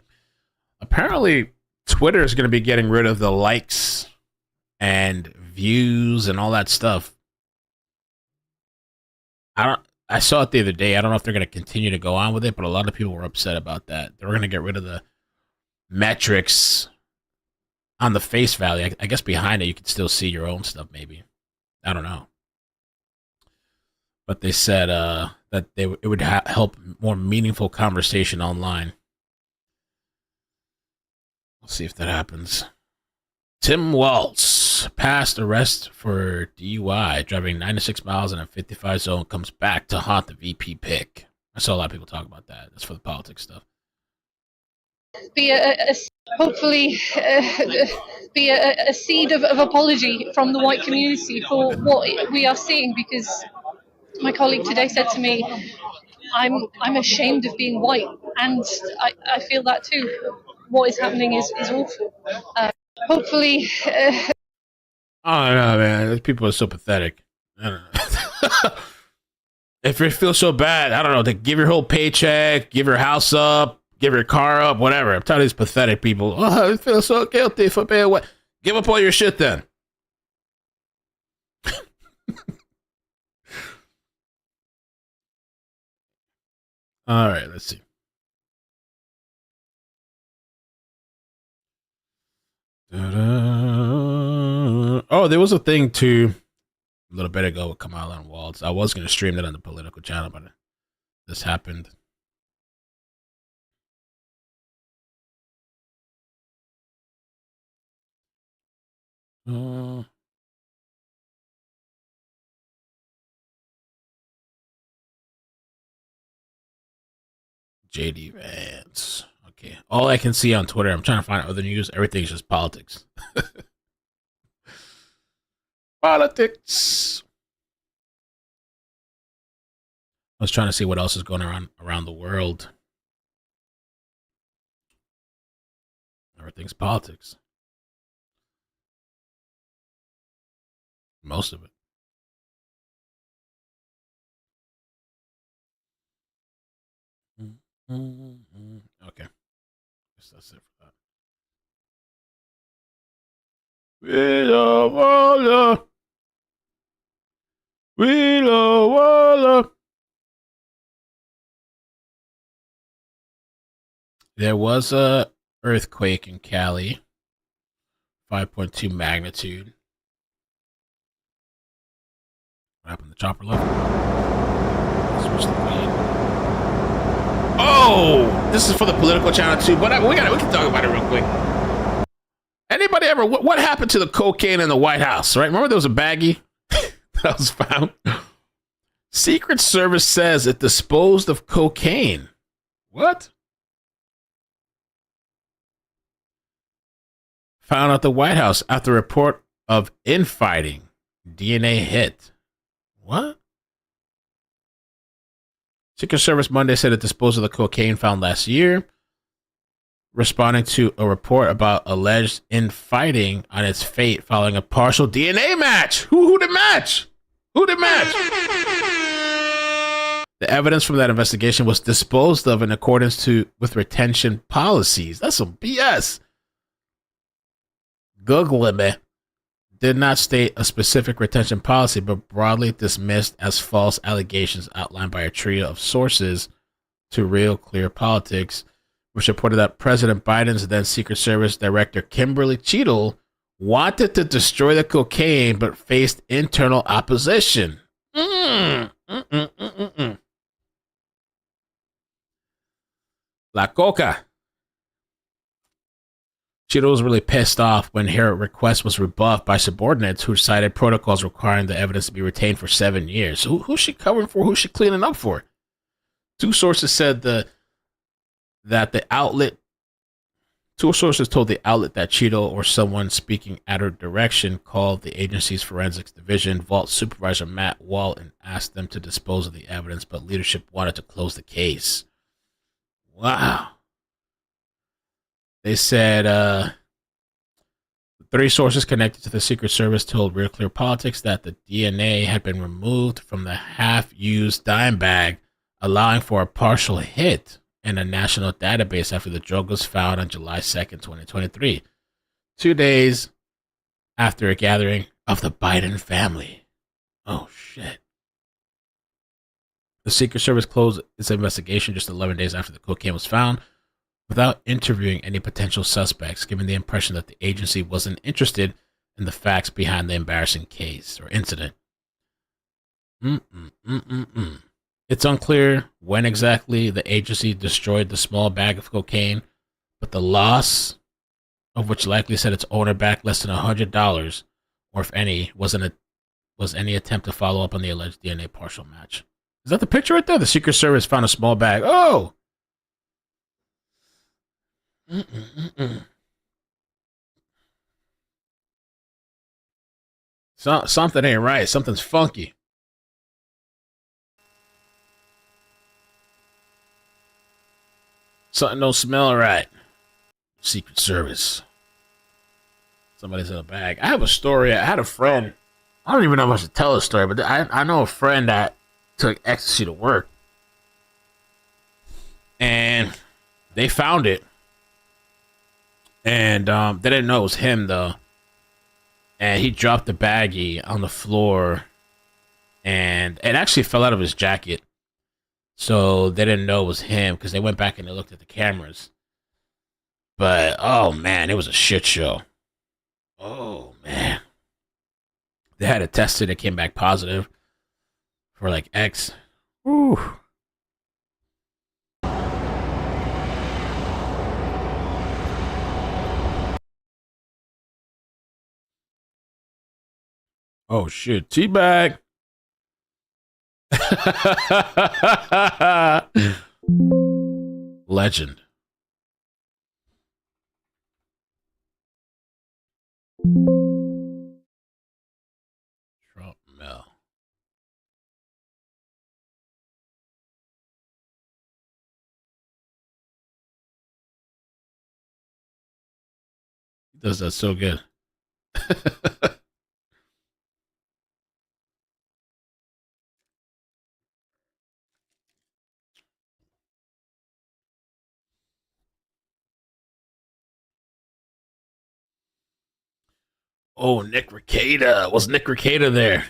apparently Twitter is going to be getting rid of the likes and views and all that stuff. I saw it the other day. I don't know if they're going to continue to go on with it, but a lot of people were upset about that. They were going to get rid of the metrics on the face value. I guess behind it, you could still see your own stuff, maybe. I don't know. But they said that it would help more meaningful conversation online. We'll see if that happens. Tim Waltz, past arrest for DUI, driving 96 miles in a 55 zone, comes back to haunt the VP pick. I saw a lot of people talk about that. That's for the politics stuff. Hopefully be a seed of apology from the white community for what we are seeing, because my colleague today said to me, I'm ashamed of being white, and I feel that too. What is happening is awful. Hopefully I don't know, man. These people are so pathetic. I don't know. If you feel so bad, I don't know, to give your whole paycheck, give your house up, give your car up, whatever. I'm telling these pathetic people, oh, I feel so guilty for being white. Give up all your shit then. All right, let's see. Oh, there was a thing too a little bit ago with Kamala and Waltz. I was going to stream that on the political channel, but this happened. JD Vance. Okay. All I can see on Twitter, I'm trying to find other news. Everything's just politics. Politics. I was trying to see what else is going on around the world. Everything's politics. Most of it. Okay. Guess that's it for that. There was a earthquake in Cali, 5.2 magnitude. What happened? The chopper left. Switch the feed. Oh, this is for the political channel too, but we can talk about it real quick. Anybody ever, what happened to the cocaine in the White House, right? Remember there was a baggie that was found? Secret Service says it disposed of cocaine. What? Found at the White House after a report of infighting. DNA hit. What? Secret Service Monday said it disposed of the cocaine found last year, responding to a report about alleged infighting on its fate following a partial DNA match. Who did match? Who did match? The evidence from that investigation was disposed of in accordance with retention policies. That's some BS. Guglielmi did not state a specific retention policy, but broadly dismissed as false allegations outlined by a trio of sources to Real Clear Politics, which reported that President Biden's then Secret Service Director Kimberly Cheadle wanted to destroy the cocaine but faced internal opposition. La Coca. Cheadle was really pissed off when her request was rebuffed by subordinates who cited protocols requiring the evidence to be retained for 7 years. Who's she covering for? Who's she cleaning up for? Two sources told the outlet that Cheadle or someone speaking at her direction called the agency's forensics division vault supervisor Matt Wall and asked them to dispose of the evidence, but leadership wanted to close the case. Wow. They said 3 sources connected to the Secret Service told Real Clear Politics that the DNA had been removed from the half-used dime bag, allowing for a partial hit in a national database after the drug was found on July 2nd, 2023, 2 days after a gathering of the Biden family. Oh, shit. The Secret Service closed its investigation just 11 days after the cocaine was found, without interviewing any potential suspects, giving the impression that the agency wasn't interested in the facts behind the embarrassing case or incident. It's unclear when exactly the agency destroyed the small bag of cocaine, but the loss, of which likely set its owner back less than $100, or if any, was any attempt to follow up on the alleged DNA partial match. Is that the picture right there? The Secret Service found a small bag. Oh! Something ain't right. Something's funky. Something don't smell right. Secret Service. Somebody's in a bag. I have a story. I had a friend. I don't even know if I should tell a story, but I know a friend that took ecstasy to work. And they found it. And they didn't know it was him, though. And he dropped the baggie on the floor. And it actually fell out of his jacket. So they didn't know it was him because they went back and they looked at the cameras. But, oh, man, it was a shit show. Oh, man. They had it tested. It came back positive for, like, X. Whew. Oh, shit. Teabag. Legend. Trump Mel. He does that so good. Oh, Nick Rekieta. Was Nick Rekieta there?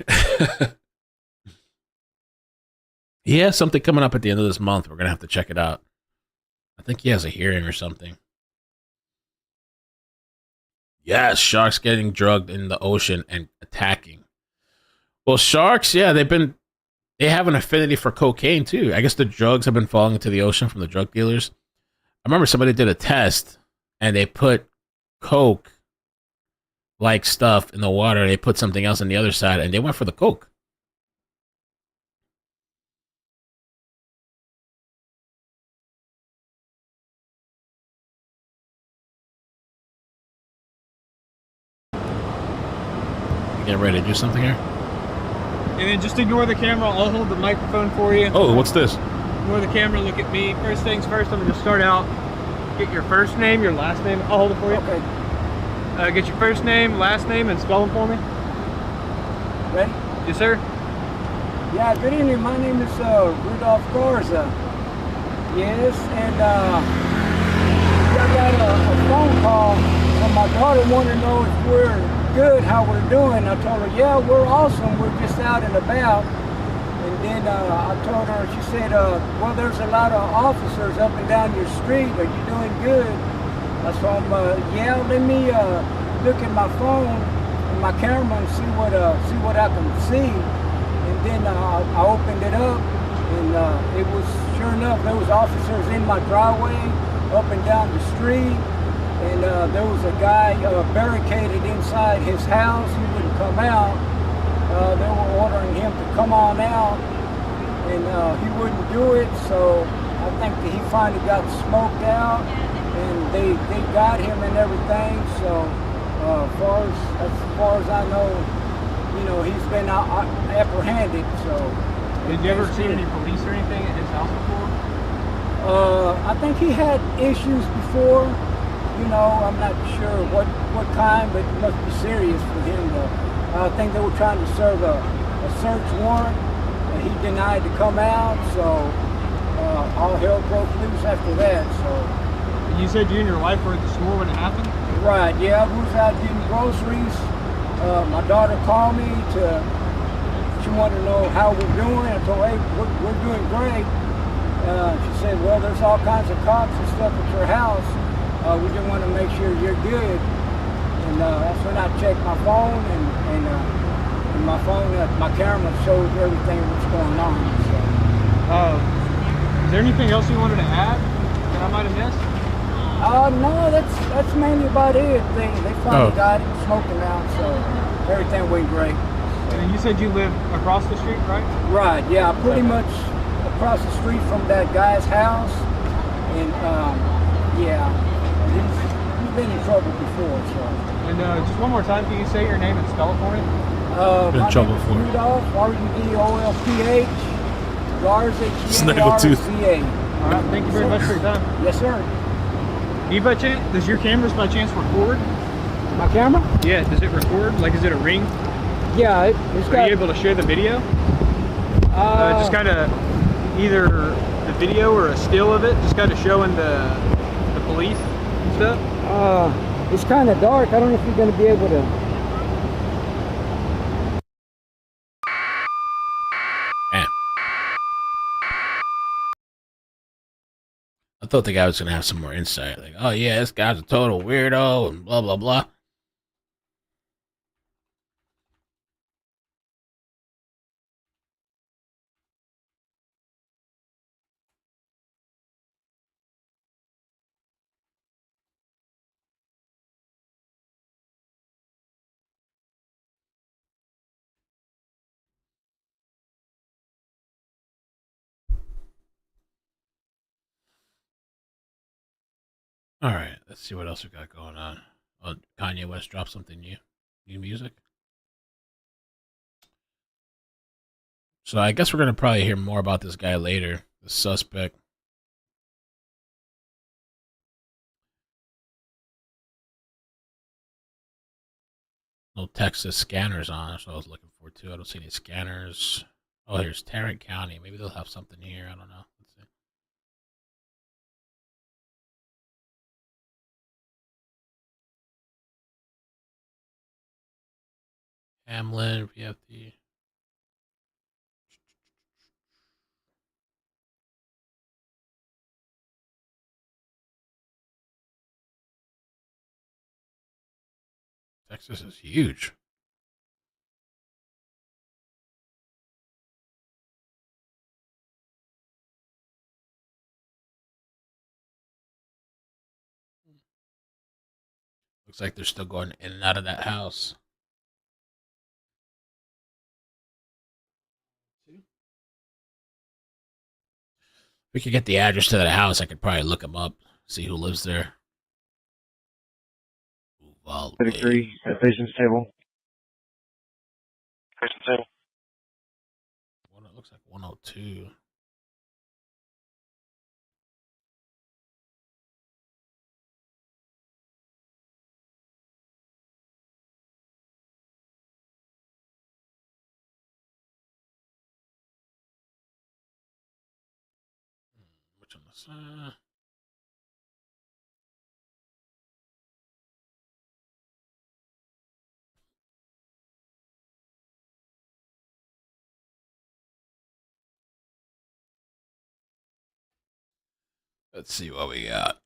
He has something coming up at the end of this month. We're going to have to check it out. I think he has a hearing or something. Yes, sharks getting drugged in the ocean and attacking. Well, sharks, yeah, they've been they have an affinity for cocaine too. I guess the drugs have been falling into the ocean from the drug dealers. I remember somebody did a test and they put coke like stuff in the water. They put something else on the other side and they went for the coke. Get ready to do something here. And then just ignore the camera. I'll hold the microphone for you. Oh, what's this? Ignore the camera, look at me. First things first, I'm gonna start out. Get your first name, your last name. I'll hold it for you. Okay. Get your first name, last name, and spell them for me. Ready? Yes, sir. Yeah, good evening. My name is Rudolph Garza. Yes, and I got a phone call from my daughter wanting to know if we're good, how we're doing. I told her, yeah, we're awesome. We're just out and about. And then I told her, she said, well, there's a lot of officers up and down your street. Are you doing good? I told him, yeah, let me look at my phone and my camera and see what I can see. And then I opened it up, and it was, sure enough, there was officers in my driveway, up and down the street. And there was a guy barricaded inside his house. He wouldn't come out. They were ordering him to come on out, and he wouldn't do it. So I think that he finally got smoked out, and they got him and everything. So as far as I know, you know, he's been apprehended. So did you ever see any police or anything at his house before? I think he had issues before. You know, I'm not sure what kind, but it must be serious for him. I think they were trying to serve a search warrant. He denied to come out, so all hell broke loose after that. So you said you and your wife were at the store when it happened? Right, yeah, I was out getting groceries. My daughter called me she wanted to know how we're doing. I told her, hey, we're doing great. She said, well, there's all kinds of cops and stuff at your house. We just want to make sure you're good. And that's when I checked my phone, and my phone, my camera shows everything that's going on. So. Is there anything else you wanted to add that I might have missed? No, that's mainly about it. They finally got him, smoked him out, so everything went great. And then you said you live across the street, right? Right, yeah, pretty much across the street from that guy's house. And yeah. He's been in trouble before, so. And just one more time, can you say your name and spell it for me? Been in trouble for Rudolph, R-U-D-O-L-P-H, Garza, G-A-R-Z-A. All right, thank you very much for your time. Yes, sir. Does your cameras by chance record? My camera? Yeah, does it record? Like, is it a ring? Yeah, it's got... Are you able to share the video? Just kind of either the video or a still of it, just kind of showing the police and stuff? It's kind of dark. I don't know if you're going to be able to. Damn. I thought the guy was going to have some more insight. Like, oh yeah, this guy's a total weirdo and blah, blah, blah. All right, let's see what else we got going on. Oh, Kanye West dropped something new. New music. So I guess we're going to probably hear more about this guy later, the suspect. No Texas scanners on. That's what I was looking for too. I don't see any scanners. Oh, here's Tarrant County. Maybe they'll have something here. I don't know. Let's see. Hamlin, VFD. Texas is huge. Looks like they're still going in and out of that house. If we could get the address to that house, I could probably look them up, see who lives there. Uvalde. 33 at patient's table. Patient's table. It looks like 102. Which one is Let's see what we got.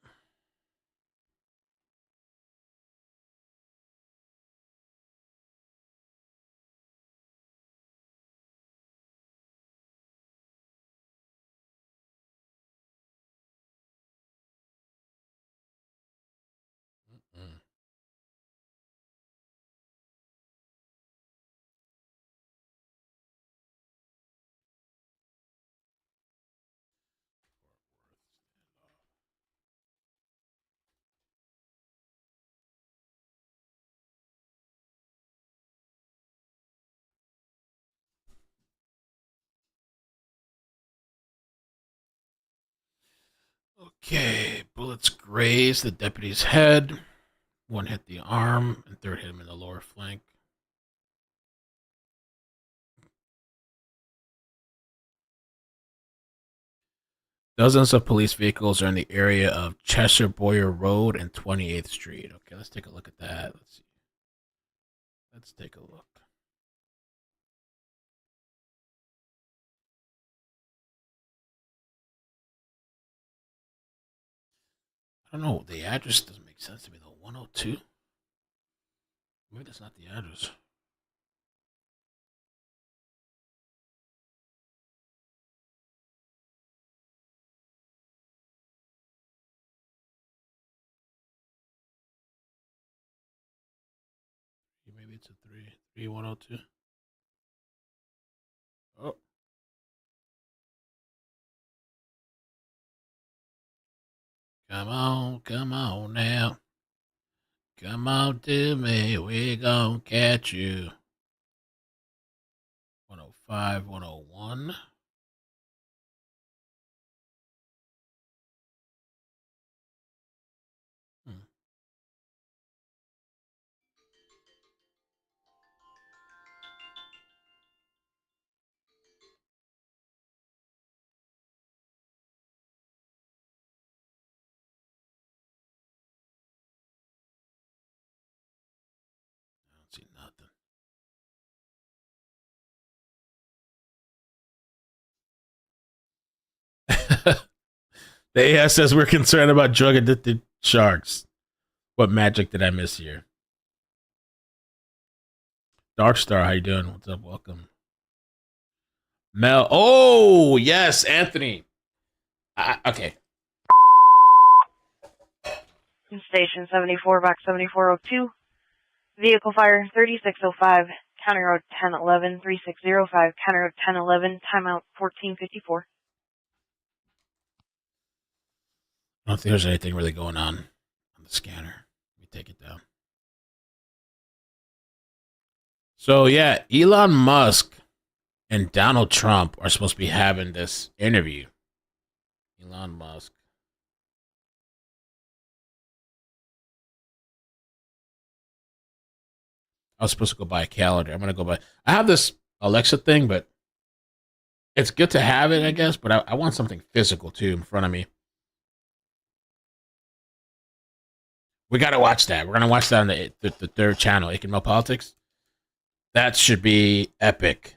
Okay, bullets grazed the deputy's head. One hit the arm, and third hit him in the lower flank. Dozens of police vehicles are in the area of Cheshire Boyer Road and 28th Street. Okay, let's take a look at that. Let's see. Let's take a look. I don't know. The address doesn't make sense to me, though. 102? Maybe that's not the address. Maybe it's a 3102. Oh. Come on now. Come on to me, we gon' catch you. 105, 101. I don't see nothing. The AS says we're concerned about drug addicted sharks. What magic did I miss here? Dark Star, how you doing? What's up? Welcome. Mel. Oh, yes, Anthony. Okay. Station 74, box 7402. Vehicle fire 3605, County Road 1011, 3605, County Road 1011, timeout 1454. I don't think there's anything really going on the scanner. Let me take it down. So, yeah, Elon Musk and Donald Trump are supposed to be having this interview. Elon Musk. I was supposed to go buy a calendar. I'm going to go buy. I have this Alexa thing, but it's good to have it, I guess, but I want something physical, too, in front of me. We got to watch that. We're going to watch that on the third channel, Aiken Politics. That should be epic.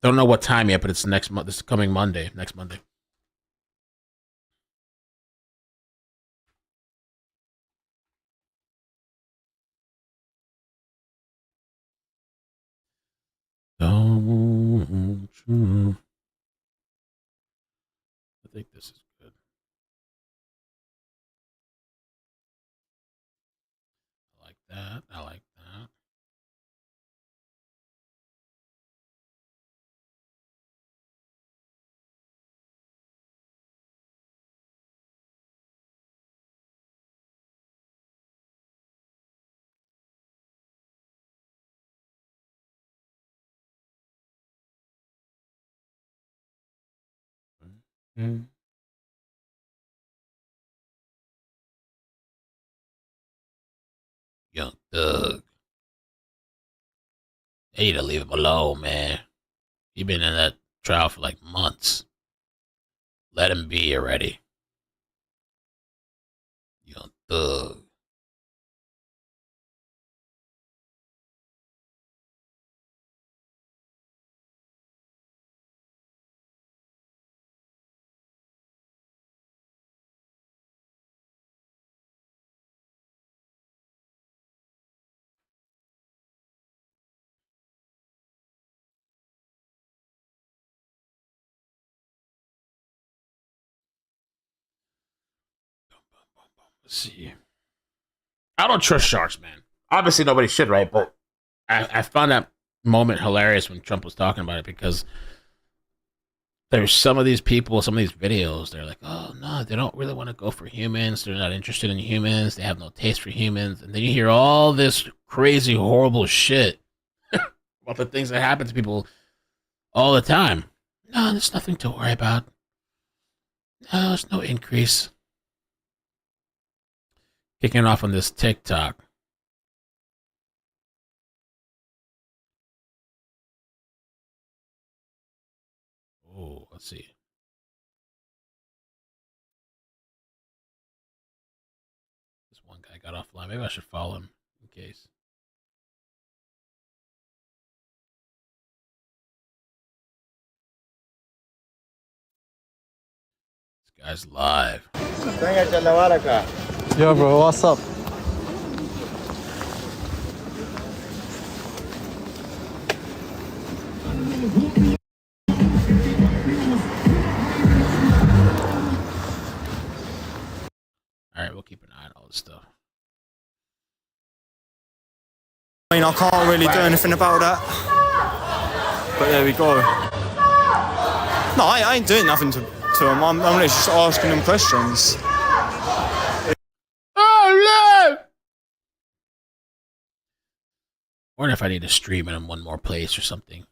Don't know what time yet, but it's next month. This is coming Monday. Next Monday. Don't you? I think this is good. that. I like that. Mm. Young Thug. They need to leave him alone, man. He been in that trial for like months. Let him be already. Young Thug. Let's see. I don't trust sharks, man. Obviously, nobody should, right? But I found that moment hilarious when Trump was talking about it because there's some of these people, some of these videos, they're like, oh, no, they don't really want to go for humans. They're not interested in humans. They have no taste for humans. And then you hear all this crazy, horrible shit about the things that happen to people all the time. No, there's nothing to worry about. No, there's no increase. Kicking off on this TikTok. Oh, let's see. This one guy got offline. Maybe I should follow him in case. This guy's live. Yo, bro, what's up? All right, we'll keep an eye on all this stuff. I mean, I can't really do anything about that. But there we go. No, I ain't doing nothing to them. I'm literally just asking them questions. Oh, no! I wonder if I need to stream it in one more place or something.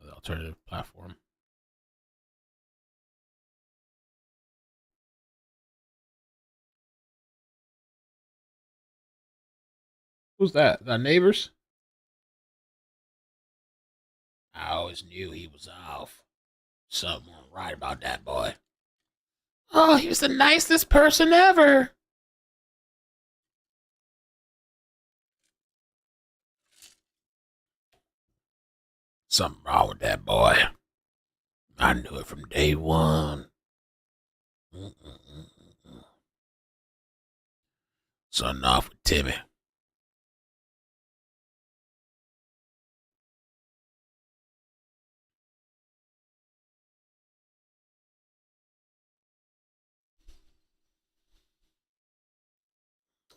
The alternative platform. Who's that? Is that Neighbors? I always knew he was off. Something right about that boy. Oh, he was the nicest person ever. Something wrong with that boy. I knew it from day one. Something off with Timmy.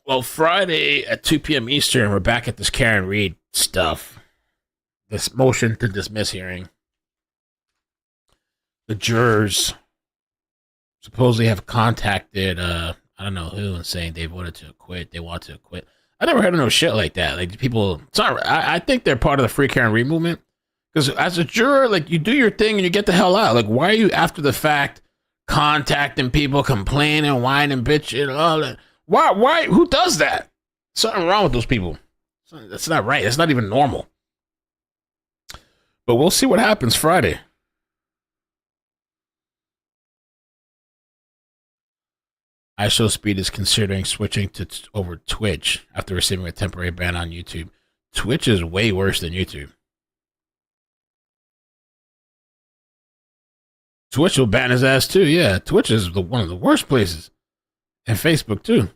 Well, Friday at 2 p.m. Eastern, we're back at this Karen Reed stuff. This motion to dismiss hearing. The jurors supposedly have contacted, I don't know who, and saying they wanted to quit. They want to quit. I never heard of no shit like that. Like, people, sorry, I think they're part of the Free Karen Reed movement. Because as a juror, like, you do your thing and you get the hell out. Like, why are you after the fact contacting people, complaining, whining, bitching, all that? Why? Who does that? Something wrong with those people. That's not right. That's not even normal. But we'll see what happens Friday. IShowSpeed is considering switching to over Twitch after receiving a temporary ban on YouTube. Twitch is way worse than YouTube. Twitch will ban his ass too. Yeah, Twitch is one of the worst places. And Facebook too.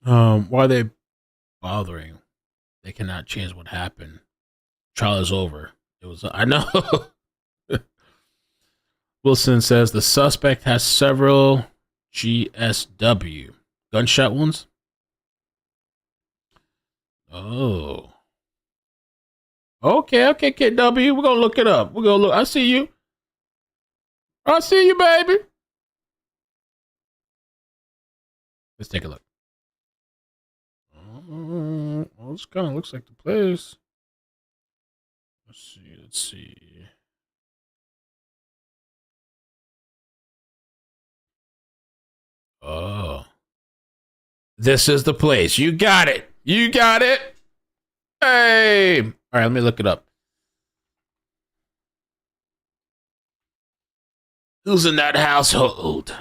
Why are they bothering? They cannot change what happened. Trial is over. It was. I know. Wilson says the suspect has several GSW gunshot wounds. Oh. Okay, Kid W. We're gonna look it up. We're gonna look. I see you. I see you, baby. Let's take a look. Well, this kind of looks like the place. Let's see. Oh. This is the place. You got it. You got it. Hey. All right, let me look it up. Who's in that household?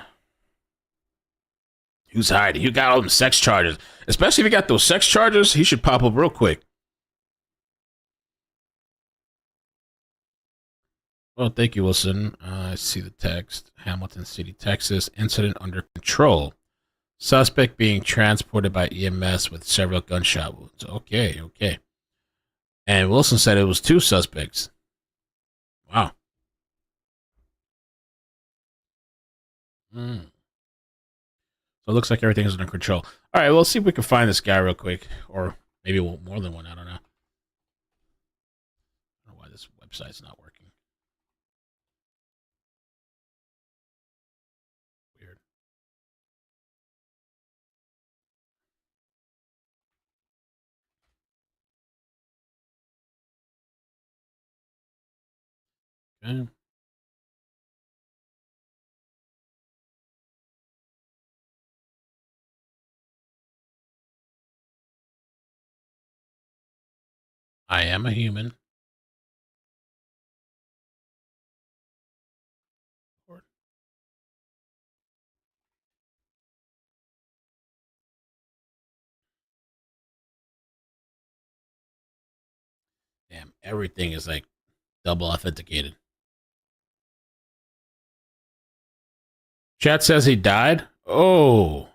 Who's hiding? Who got all them sex charges? Especially if he got those sex charges, he should pop up real quick. Oh, thank you, Wilson. I see the text. Hamilton City, Texas. Incident under control. Suspect being transported by EMS with several gunshot wounds. Okay. And Wilson said it was 2 suspects. Wow. So it looks like everything is under control. All right, well, let's see if we can find this guy real quick. Or maybe more than one. I don't know. I don't know why this website's not working. Weird. Okay. I am a human. Damn, everything is like double authenticated. Chat says he died. Oh.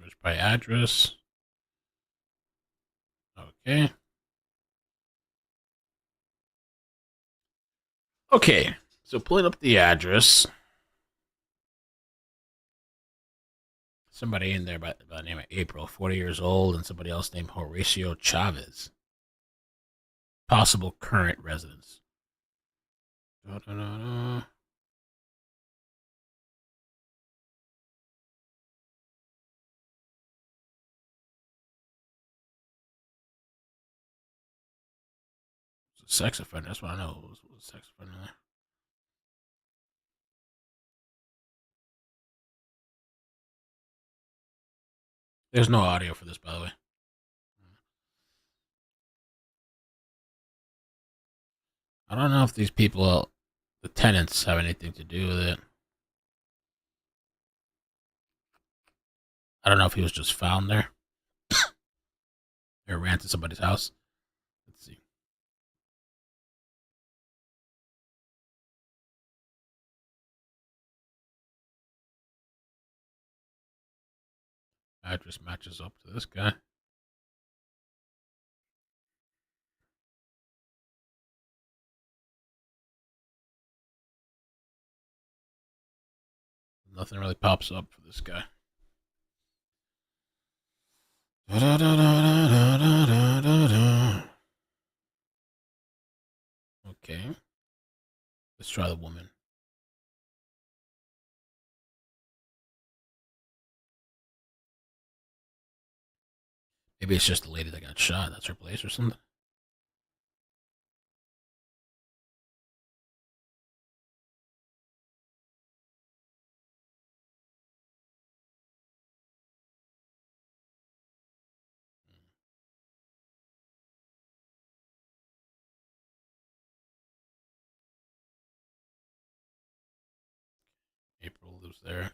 Search by address. Okay. Okay. So pulling up the address. Somebody in there by the name of April, 40 years old, and somebody else named Horacio Chavez. Possible current residents. Sex offender. That's what I know. It was a sex offender there. There's no audio for this, by the way. I don't know if these people, the tenants, have anything to do with it. I don't know if he was just found there. Or ran to somebody's house. Let's see. Address matches up to this guy. Nothing really pops up for this guy. Okay. Let's try the woman. Maybe it's just the lady that got shot. That's her place or something. was there.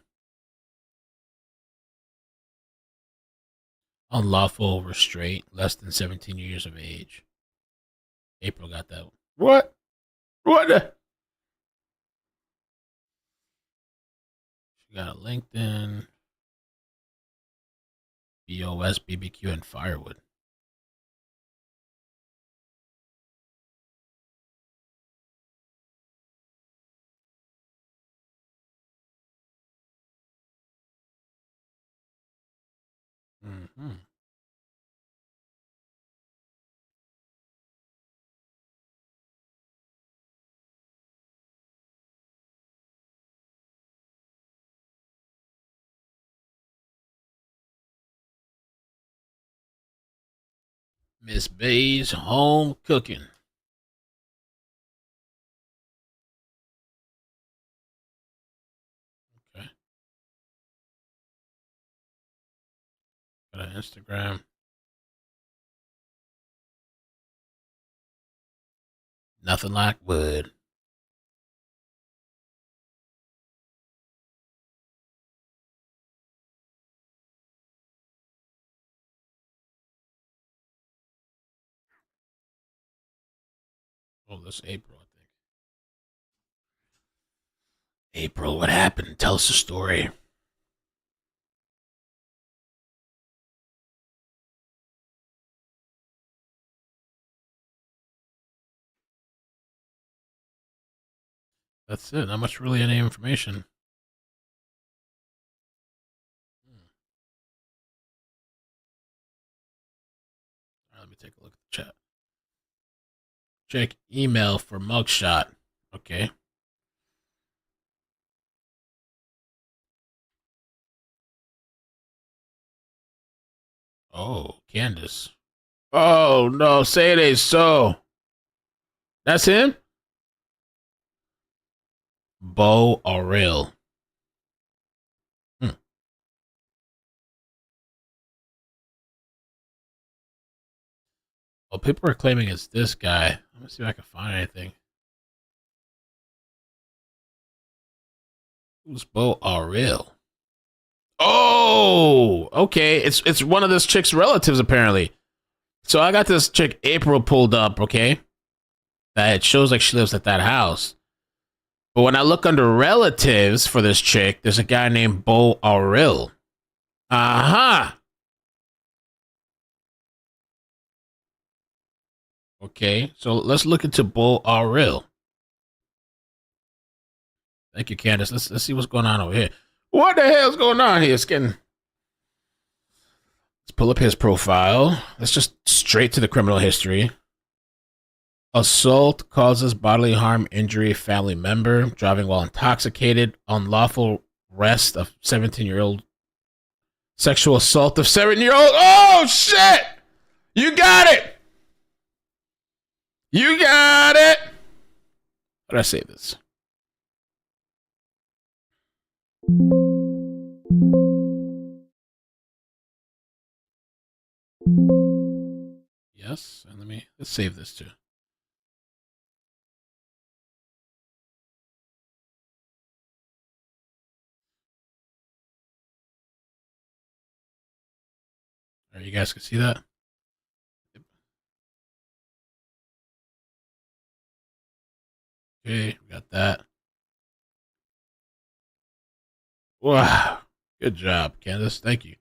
Unlawful restraint, less than 17 years of age. April got that one. What? What the? She got a LinkedIn, BOS, BBQ, and firewood. Mm-hmm. Miss Bay's home cooking. Okay. Got an Instagram. Nothing like wood. Oh, that's April, I think. April, what happened? Tell us the story. That's it. Not much really any information. All right, let me take a look at the chat. Check email for mugshot. Okay. Oh, Candace. Oh, no. Say it ain't so. That's him? Bo Aurel. Well, people are claiming it's this guy. Let me see if I can find anything. Who's Bo Aurel? Oh, okay. It's one of this chick's relatives, apparently. So I got this chick, April, pulled up, okay? That it shows like she lives at that house. But when I look under relatives for this chick, there's a guy named Bo Aurel. Uh-huh. Okay, so let's look into Bo Aurel. Thank you, Candace. Let's see what's going on over here. What the hell's going on here, Skin? Let's pull up his profile. Let's just straight to the criminal history. Assault causes bodily harm, injury, family member, driving while intoxicated, unlawful arrest of 17-year-old, sexual assault of 7-year-old. Oh, shit! You got it! You got it! How did I say this? Yes, and let's save this too. All right, you guys can see that? Okay, we got that. Wow. Good job, Candace. Thank you.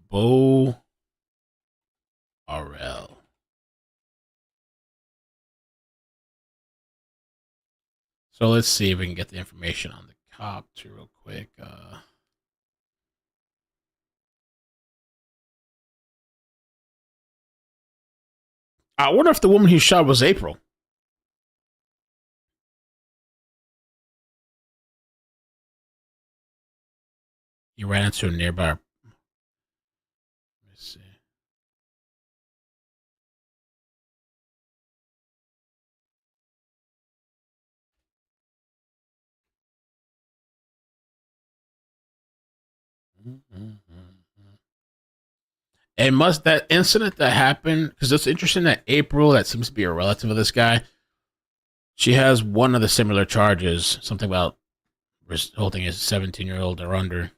Bo Aurel. So let's see if we can get the information on the cop too real quick. I wonder if the woman he shot was April. He ran into a nearby. Let me see. It must that incident that happened because it's interesting that April, that seems to be a relative of this guy. She has one of the similar charges, something about holding a 17-year-old or under.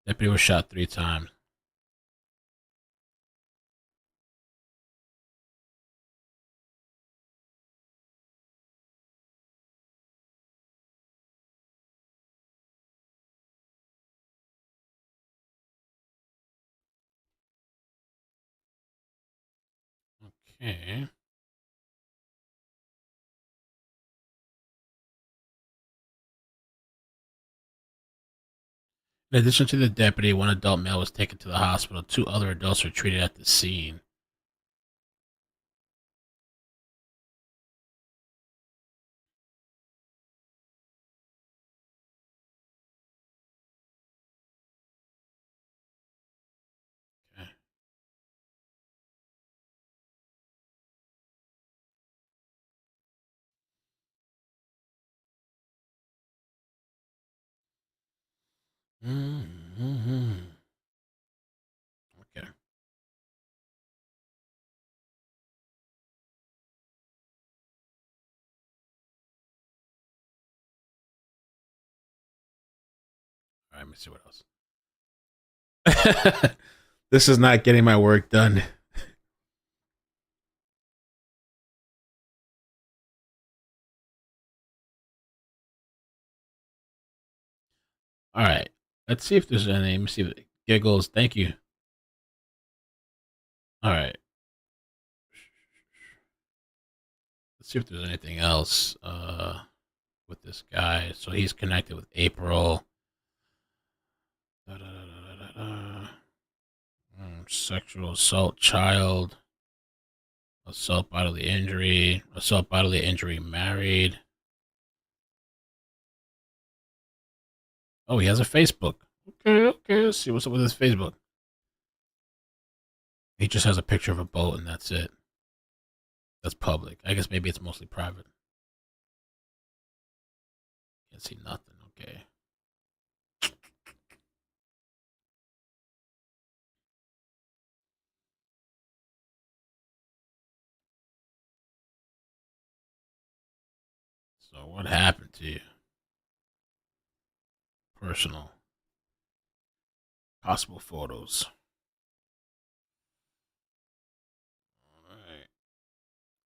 Deputy was shot 3 times. Okay. In addition to the deputy, one adult male was taken to the hospital. 2 other adults were treated at the scene. Okay. Mm-hmm. Okay. All right, let me see what else. This is not getting my work done. All right. Let's see if there's any. Let me see if it giggles. Thank you. All right. Let's see if there's anything else with this guy. So he's connected with April. Sexual assault, child, assault bodily injury, married. Oh, he has a Facebook. Okay. Let's see what's up with his Facebook. He just has a picture of a boat and that's it. That's public. I guess maybe it's mostly private. Can't see nothing. Okay. So what happened to you? Personal. Possible photos. Alright.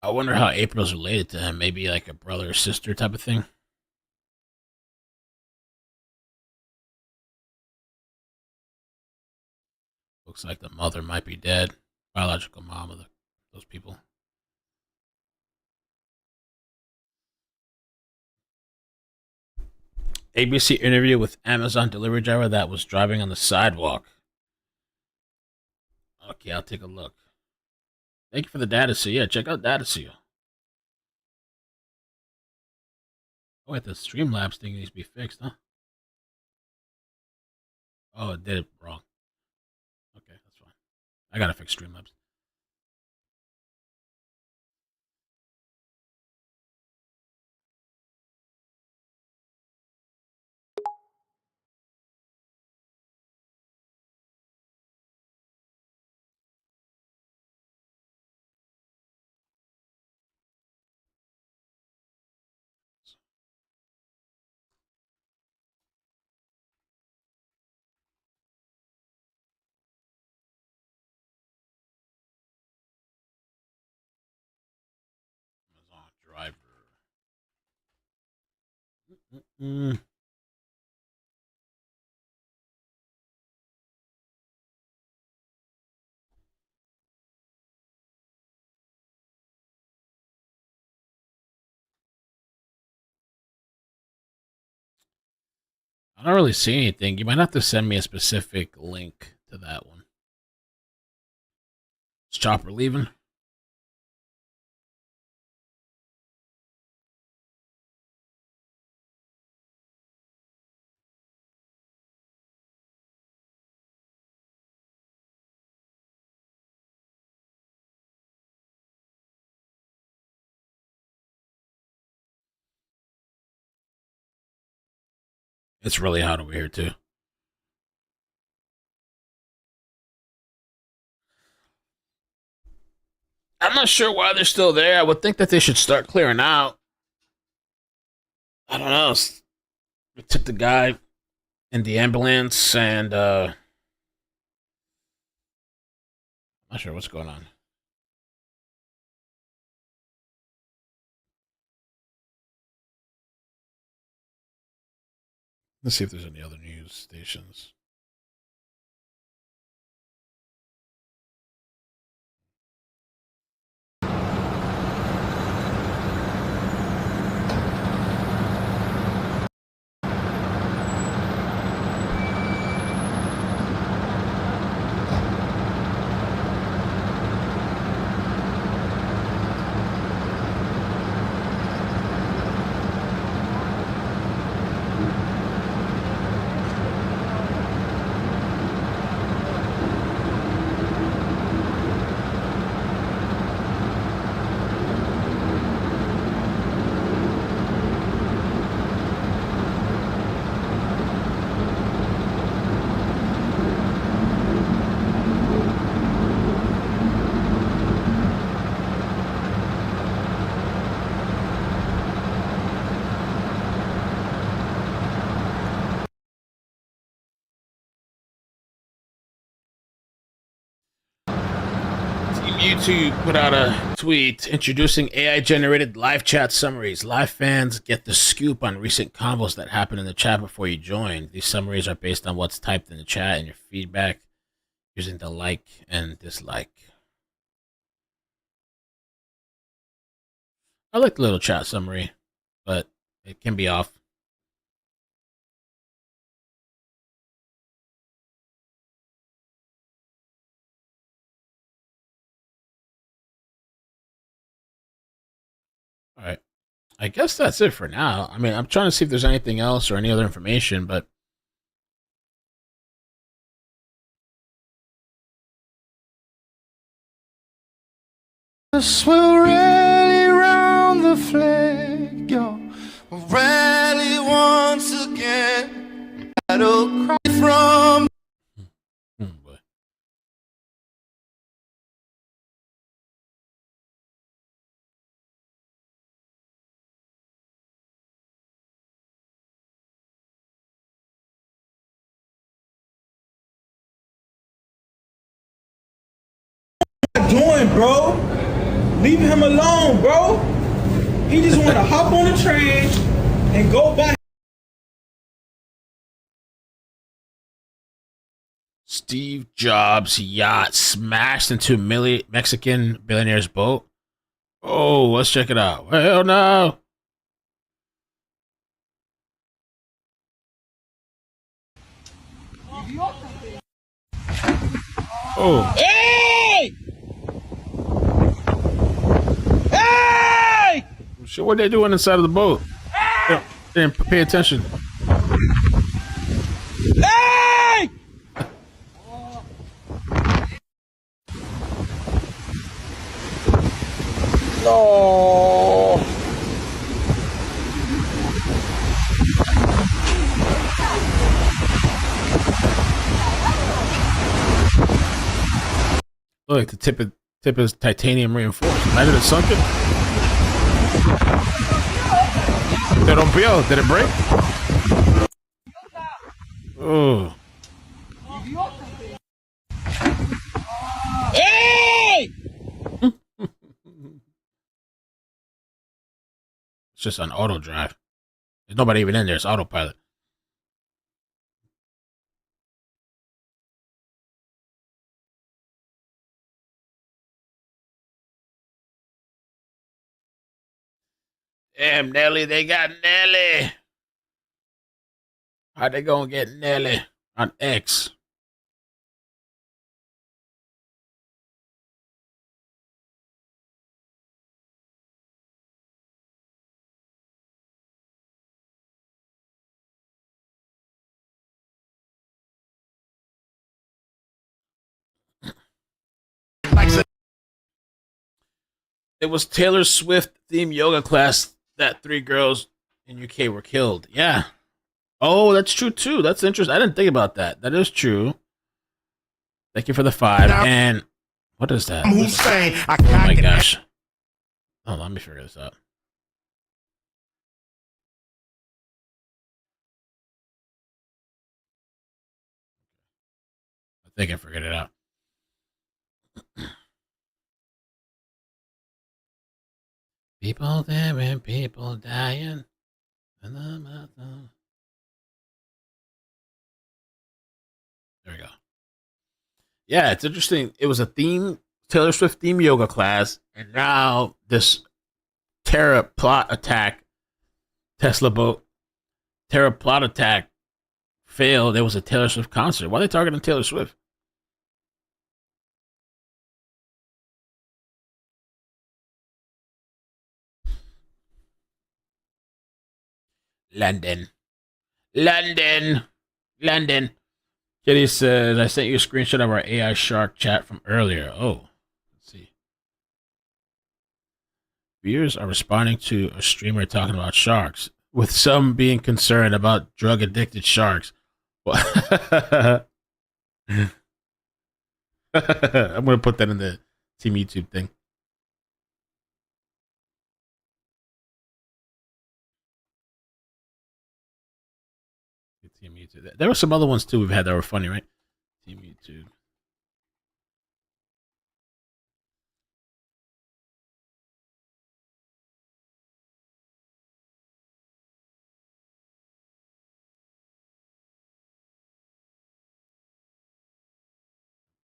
I wonder how April's related to him. Maybe like a brother or sister type of thing. Looks like the mother might be dead. Biological mom of those people. ABC interview with Amazon delivery driver that was driving on the sidewalk. Okay, I'll take a look. Thank you for the data seal. Yeah, check out data seal. Oh, wait, the Streamlabs thing needs to be fixed, huh? Oh, it did it wrong. Okay, that's fine. I gotta fix Streamlabs. Amazon driver. Mm-mm. I don't really see anything. You might have to send me a specific link to that one. Is Chopper leaving? It's really hot over here, too. I'm not sure why they're still there. I would think that they should start clearing out. I don't know. We took the guy in the ambulance, and I'm not sure what's going on. Let's see if there's any other news stations. YouTube put out a tweet introducing AI-generated live chat summaries. Live fans get the scoop on recent combos that happened in the chat before you join. These summaries are based on what's typed in the chat and your feedback using the like and dislike. I like the little chat summary, but it can be off. All right. I guess that's it for now. I mean, I'm trying to see if there's anything else or any other information, but We'll rally round the flag, yo. We'll rally once again. Battle cry from. What you doing, bro? Leave him alone, bro. He just want to hop on the train and go back. Steve Jobs' yacht smashed into a Mexican billionaire's boat. Oh, let's check it out. Hell no. Oh. Hey! Hey! Shit, what they doing inside of the boat? They didn't pay attention. Hey! No. Look, the tip is titanium reinforced. Imagine it sunken. They don't feel. Did it break? Oh. Hey! It's just on auto drive. There's nobody even in there. It's autopilot. Damn, Nelly. They got Nelly. How they gonna get Nelly on X? It was Taylor Swift themed yoga class that 3 girls in UK were killed. Yeah. Oh, that's true too. That's interesting. I didn't think about that. That is true. Thank you for the 5. And what is that? Oh my gosh. Oh, let me figure this out. I think I figured it out. People there and people dying. There we go. Yeah, it's interesting. It was a Taylor Swift theme yoga class, and now this Terra plot attack, Tesla boat, Terra plot attack failed. It was a Taylor Swift concert. Why are they targeting Taylor Swift? London. Kitty says, I sent you a screenshot of our AI shark chat from earlier. Oh, let's see. Viewers are responding to a streamer talking about sharks, with some being concerned about drug addicted sharks. I'm going to put that in the Team YouTube thing. Team YouTube. There were some other ones too we've had that were funny, right? Team YouTube.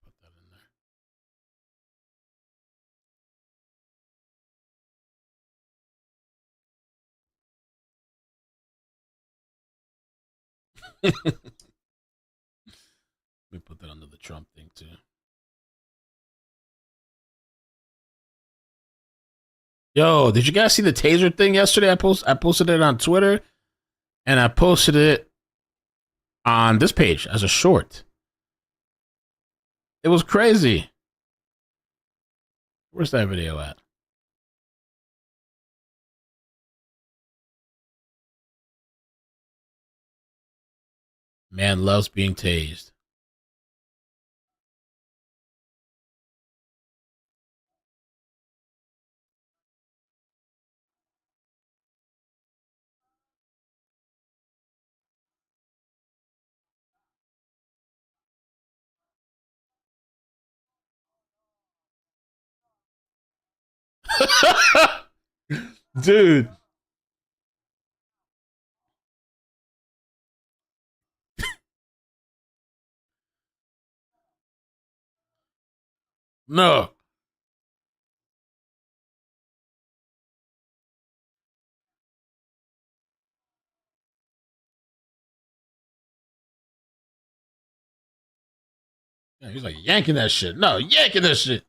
Put that in there. Let me put that under the Trump thing too. Yo, did you guys see the taser thing yesterday? I posted it on Twitter, and I posted it on this page as a short. It was crazy. Where's that video at? Man loves being tased. Dude. No. Yeah, he's like yanking that shit. No, yanking that shit.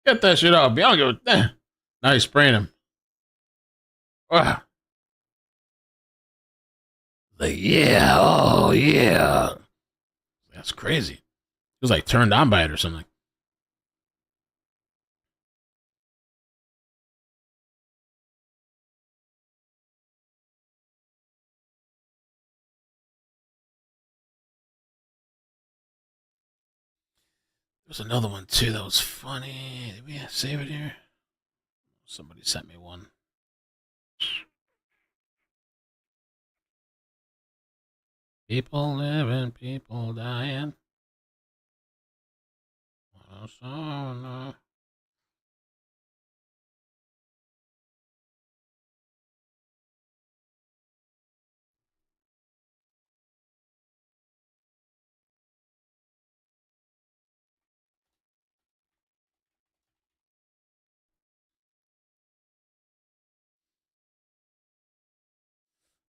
Get that shit off. I don't give a damn. Now he's spraying him. Ah. Like, yeah, oh yeah. That's crazy. He was like turned on by it or something. There's another one too that was funny. Did we save it here? Somebody sent me one. People living, people dying. Oh, no.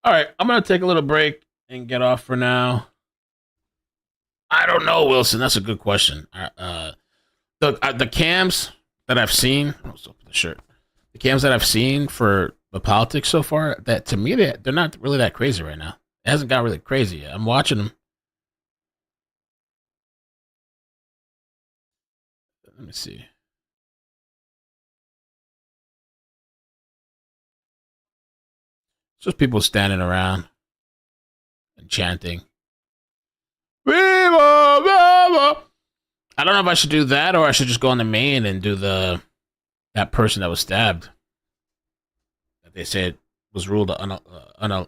All right, I'm gonna take a little break and get off for now. I don't know, Wilson. That's a good question. The cams that I've seen, let's open the shirt. The cams that I've seen for the politics so far, that to me they're not really that crazy right now. It hasn't got really crazy yet. I'm watching them. Let me see. It's just people standing around and chanting. Viva, viva. I don't know if I should do that or I should just go on the main and do that person that was stabbed. That they said was ruled unaliving.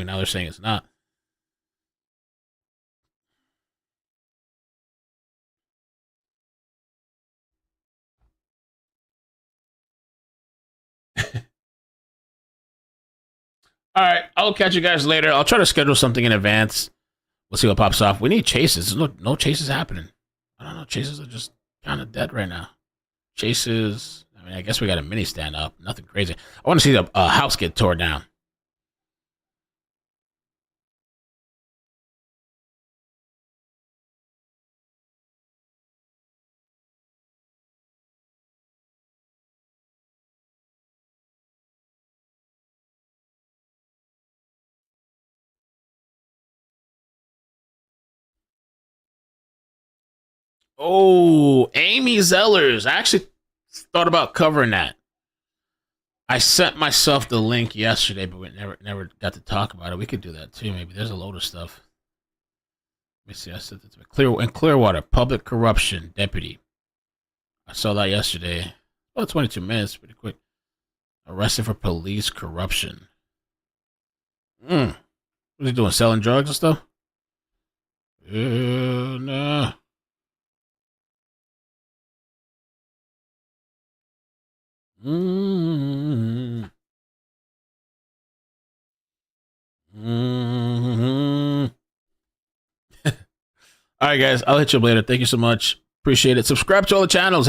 Now they're saying it's not. All right, I'll catch you guys later. I'll try to schedule something in advance. We'll see what pops off. We need chases. There's no chases happening. I don't know. Chases are just kind of dead right now. Chases. I mean, I guess we got a mini stand up. Nothing crazy. I want to see the house get torn down. Oh, Amy Zellers. I actually thought about covering that. I sent myself the link yesterday, but we never got to talk about it. We could do that too. Maybe there's a load of stuff. Let me see. I sent it to Clearwater public corruption deputy. I saw that yesterday. Oh, 22 minutes, pretty quick. Arrested for police corruption. What's he doing? Selling drugs and stuff? Nah. All right, guys. I'll hit you up later. Thank you so much. Appreciate it. Subscribe to all the channels.